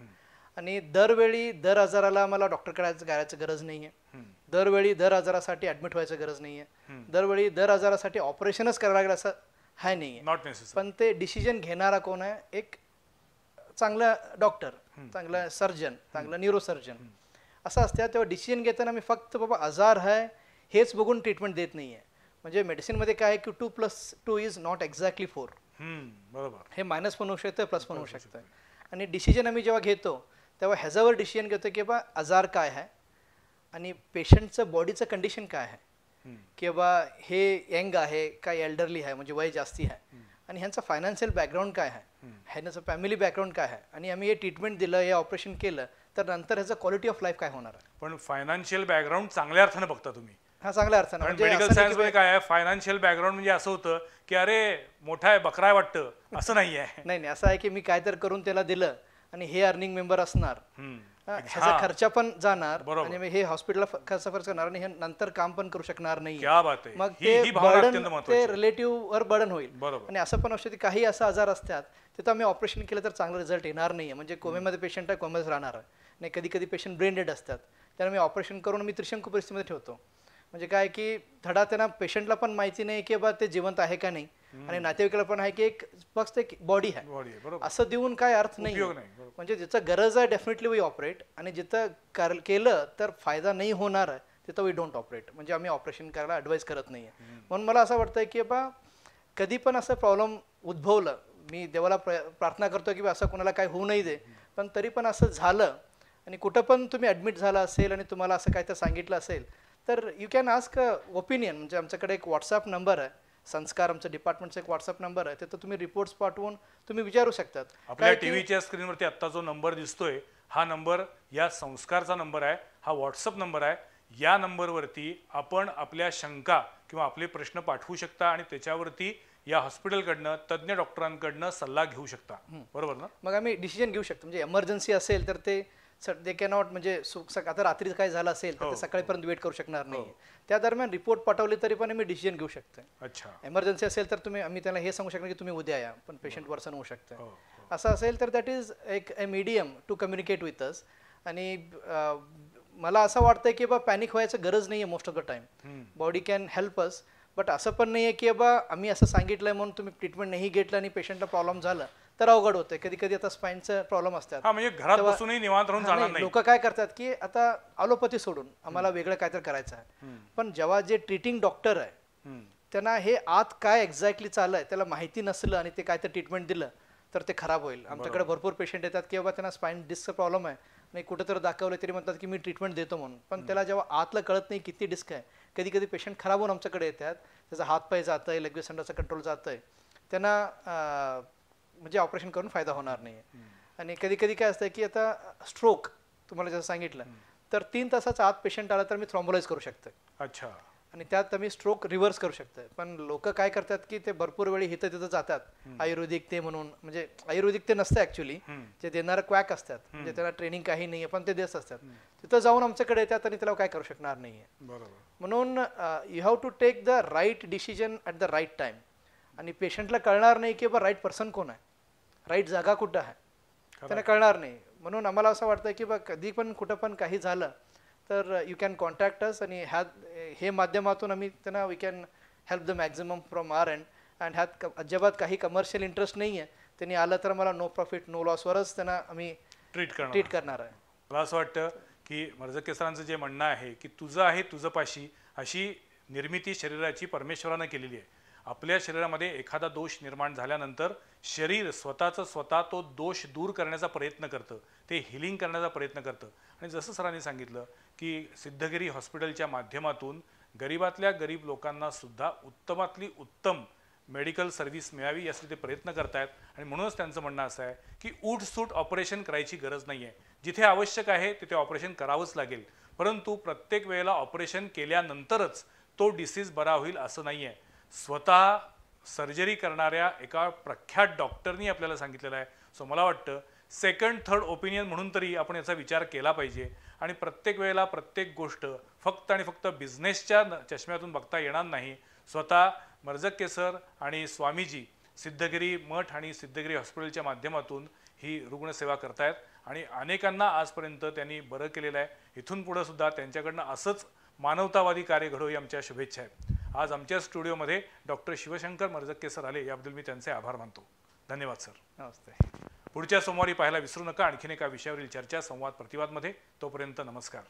S2: आणि दरवेळी दर आजाराला आम्हाला डॉक्टरकडे जायचं गरज नाही आहे. दरवेळी दर आजारासाठी ॲडमिट व्हायचं गरज नाही आहे. दरवेळी दर आजारासाठी ऑपरेशनच करायला लागेल असं आहे नाही आहे. पण ते डिसिजन घेणारा कोण आहे? एक चांगला डॉक्टर, चांगला सर्जन, चांगला न्यूरोसर्जन असं असतं. तेव्हा डिसिजन घेताना मी फक्त बाबा आजार आहे हेच बघून ट्रीटमेंट देत नाही आहे. म्हणजे मेडिसिनमध्ये काय आहे की 2+2 इज नॉट एक्झॅक्टली 4.
S1: बरोबर.
S2: हे मायनस पण होऊ शकतं, प्लस पण होऊ शकतं. आणि डिसिजन आम्ही जेव्हा घेतो तेव्हा ह्याच्यावर डिसिजन घेतो की बा आजार काय आहे आणि पेशंटचं बॉडीचं कंडिशन काय आहे, की बा हे यंग आहे का एल्डरली आहे, म्हणजे वय जास्ती आहे, आणि ह्यांचं फायनान्शियल बॅकग्राऊंड काय आहे, ह्यांचं फॅमिली बॅकग्राऊंड काय आहे, आणि आम्ही हे ट्रीटमेंट दिलं, हे ऑपरेशन केलं तर नंतर ह्याचं क्वालिटी ऑफ लाईफ काय होणार आहे.
S1: पण फायनान्शियल बॅकग्राऊंड चांगल्या अर्थाने बघता तुम्ही.
S2: हा, चांगल्या अर्थानं.
S1: म्हणजे मेडिकल सायन्स मध्ये काय आहे, फायनान्शियल बॅकग्राऊंड म्हणजे असं होतं की अरे मोठा आहे, बकरा आहे वाटतं, असं नाही आहे.
S2: नाही, असं आहे की मी काय तर करून त्याला दिलं आणि हे अर्निंग मेंबर असणार, ह्याचा खर्च पण जाणार आणि हे हॉस्पिटलला खर्च करणार आणि हे नंतर काम पण करू शकणार नाही. मग ते रिलेटिव्हवर बर्डन होईल. आणि असं पण औषधी काही असं आजार असतात तिथं आम्ही ऑपरेशन केलं तर चांगला रिझल्ट येणार नाही. म्हणजे कोमेमध्ये पेशंट आहे, कोमेच राहणार आहे. नाही, कधी कधी पेशंट ब्रेन डेड असतात, त्याला मी ऑपरेशन करून मी त्रिशंकू परिस्थितीमध्ये ठेवतो. म्हणजे काय की धडा त्यांना पेशंटला पण माहिती नाही की बा ते जिवंत आहे का नाही, आणि नातेवाईकाला पण आहे की एक फक्त एक बॉडी आहे, असं देऊन काय अर्थ नाही. म्हणजे जिथं गरज आहे डेफिनेटली वी ऑपरेट, आणि जिथं केलं तर फायदा नाही होणार आहे तिथं वी डोंट ऑपरेट. म्हणजे आम्ही ऑपरेशन करायला ॲडवाईस करत नाही आहे. म्हणून मला असं वाटतं की बा कधी पण असं प्रॉब्लेम उद्भवलं, मी देवाला प्रार्थना करतो की असं कोणाला काय होऊ नाही दे, पण तरी पण असं झालं आणि कुठं पण तुम्ही ॲडमिट झाला असेल आणि तुम्हाला असं काय तर सांगितलं असेल तर यू कॅन आस्क ओपिनियन. म्हणजे आमच्याकडे एक व्हॉट्सअप नंबर आहे, संस्कार आमचं डिपार्टमेंटचा एक व्हॉट्सअप नंबर आहे, तिथं तुम्ही रिपोर्ट्स पाठवून तुम्ही विचारू शकतात.
S1: आपल्या टीव्हीच्या स्क्रीनवरती आत्ता जो नंबर दिसतोय हा नंबर या संस्कारचा नंबर आहे, हा व्हॉट्सअप नंबर आहे. या नंबरवरती आपण आपल्या शंका किंवा आपले प्रश्न पाठवू शकता आणि त्याच्यावरती या हॉस्पिटलकडनं तज्ज्ञ डॉक्टरांकडनं सल्ला घेऊ शकता. बरोबर ना?
S2: मग आम्ही डिसिजन घेऊ शकतो. म्हणजे एमर्जन्सी असेल तर ते दे कॅनॉट म्हणजे आता रात्री काय झालं असेल तर
S1: हो,
S2: ते सकाळीपर्यंत वेट करू शकणार नाही. त्या दरम्यान रिपोर्ट पाठवले तरी पण मी डिसिजन घेऊ शकतो.
S1: अच्छा.
S2: एमर्जन्सी असेल तर आम्ही त्याला हे सांगू शकणार की तुम्ही उद्या या, पण पेशंट वर्सन होऊ शकतं.
S1: हो,
S2: असं असेल तर दॅट इज एक a medium to communicate with us. आणि मला असं वाटतंय की बाबा पॅनिक व्हायचं गरज नाही आहे most of the time. Body can help us. But असं पण नाही आहे की बाबा आम्ही असं सांगितलंय म्हणून तुम्ही ट्रीटमेंट नाही घेतलं आणि पेशंटला प्रॉब्लेम झाला तर अवघड होतं. कधी कधी आता स्पाईनचं प्रॉब्लेम असतात.
S1: हा म्हणजे घरात बसूनही निवांत राहून जाणार नाही.
S2: लोक काय करतात की आता ॲलोपॅथी सोडून आम्हाला वेगळं काहीतरी करायचं आहे. पण जेव्हा जे ट्रीटिंग डॉक्टर आहे त्यांना हे आत काय एक्झॅक्टली चालू आहे त्याला माहिती नसलं आणि ते काय तर ट्रीटमेंट दिलं तर ते खराब होईल. आमच्याकडे भरपूर पेशंट येतात की बाबा त्यांना स्पाईन डिस्कचा प्रॉब्लेम आहे नाही कुठं तर दाखवलं तरी म्हणतात की मी ट्रीटमेंट देतो म्हणून. पण त्याला जेव्हा आतलं कळत नाही किती डिस्क आहे. कधी कधी पेशंट खराब होऊन आमच्याकडे येतात. त्याचा हातपाय जातं आहे, लेग संडाचा कंट्रोल जातं आहे. त्यांना म्हणजे ऑपरेशन करून फायदा होणार नाही. आणि कधी कधी काय असतं की आता स्ट्रोक तुम्हाला जसं सांगितलं तर 3 तासाचा आत पेशंट आला तर मी थ्रॉम्बोलाइज करू शकतो.
S1: अच्छा. आणि
S2: त्यात आम्ही स्ट्रोक रिव्हर्स करू शकतो. पण लोक काय करतात की ते भरपूर वेळी इथं तिथं जातात आयुर्वेदिक ते म्हणून. म्हणजे आयुर्वेदिक ते नसतं ॲक्च्युली, जे देणारं क्वॅक असतात म्हणजे त्याला ट्रेनिंग काही नाही आहे पण ते देत असतात. तिथं जाऊन आमच्याकडे येतात आणि त्याला काय करू शकणार नाही आहे.
S1: बरोबर.
S2: म्हणून you have to take the right decision at the right time. आणि पेशंटला कळणार नाही की बा राईट पर्सन कोण आहे, राईट जागा कुठं आहे, त्यांना कळणार नाही. म्हणून आम्हाला असं वाटतं की बा कधी पण कुठं पण काही झालं तर यू कॅन कॉन्टॅक्ट अस. आणि हे माध्यमातून आम्ही त्यांना we can help the maximum from our end. And ह्यात अजिबात काही कमर्शियल इंटरेस्ट नाही आहे. त्यांनी आलं तर मला नो प्रॉफिट नो लॉसवरच त्यांना आम्ही ट्रीट करणार आहे.
S1: मला असं वाटतं की मर्झके सरांचं जे म्हणणं आहे की तुझं आहे तुझं पाशी अशी निर्मिती शरीराची परमेश्वरानं केलेली आहे. आपल्या शरीरामध्ये एखादा दोष निर्माण झाल्यानंतर शरीर स्वतः तो दोष दूर करण्याचा प्रयत्न करतं, ते हिलिंग करण्याचा प्रयत्न करतं. आणि जसं सरांनी सांगितलं की सिद्धगिरी हॉस्पिटलच्या माध्यमातून गरीबातल्या गरीब लोकांना सुद्धा उत्तमातली उत्तम मेडिकल सर्व्हिस मिळावी यासाठी ते प्रयत्न करतायत. आणि म्हणूनच त्यांचं म्हणणं असं आहे की उठसूट ऑपरेशन करायची गरज नाही आहे. जिथे आवश्यक आहे तिथे ऑपरेशन करावंच लागेल, परंतु प्रत्येक वेळेला ऑपरेशन केल्यानंतरच तो डिसीज बरा होईल असं नाही आहे. स्वतः सर्जरी करणाऱ्या एका प्रख्यात डॉक्टरनी आपल्याला सांगितलेलं आहे. सो मला वाटतं सेकंड थर्ड ओपिनियन म्हणून तरी आपण याचा विचार केला पाहिजे. आणि प्रत्येक वेळेला प्रत्येक गोष्ट फक्त आणि फक्त बिझनेसच्या चष्म्यातून बघता येणार नाही. स्वतः मर्झके सर आणि स्वामीजी सिद्धगिरी मठ आणि सिद्धगिरी हॉस्पिटलच्या माध्यमातून ही रुग्णसेवा करतायत आणि अनेकांना आजपर्यंत त्यांनी बरं केलेलं आहे. इथून पुढं सुद्धा त्यांच्याकडनं असंच मानवतावादी कार्य घडो ही आमच्या शुभेच्छा आहेत. आज आमच्या स्टुडिओमध्ये डॉक्टर शिवशंकर मर्झके सर आले, याबद्दल मी त्यांचे आभार मानतो. धन्यवाद सर.
S2: नमस्ते.
S1: पुढच्या सोमवारी पाहायला विसरू नका आणखीन एका विषयावरील चर्चा संवाद प्रतिवादमध्ये. तोपर्यंत नमस्कार.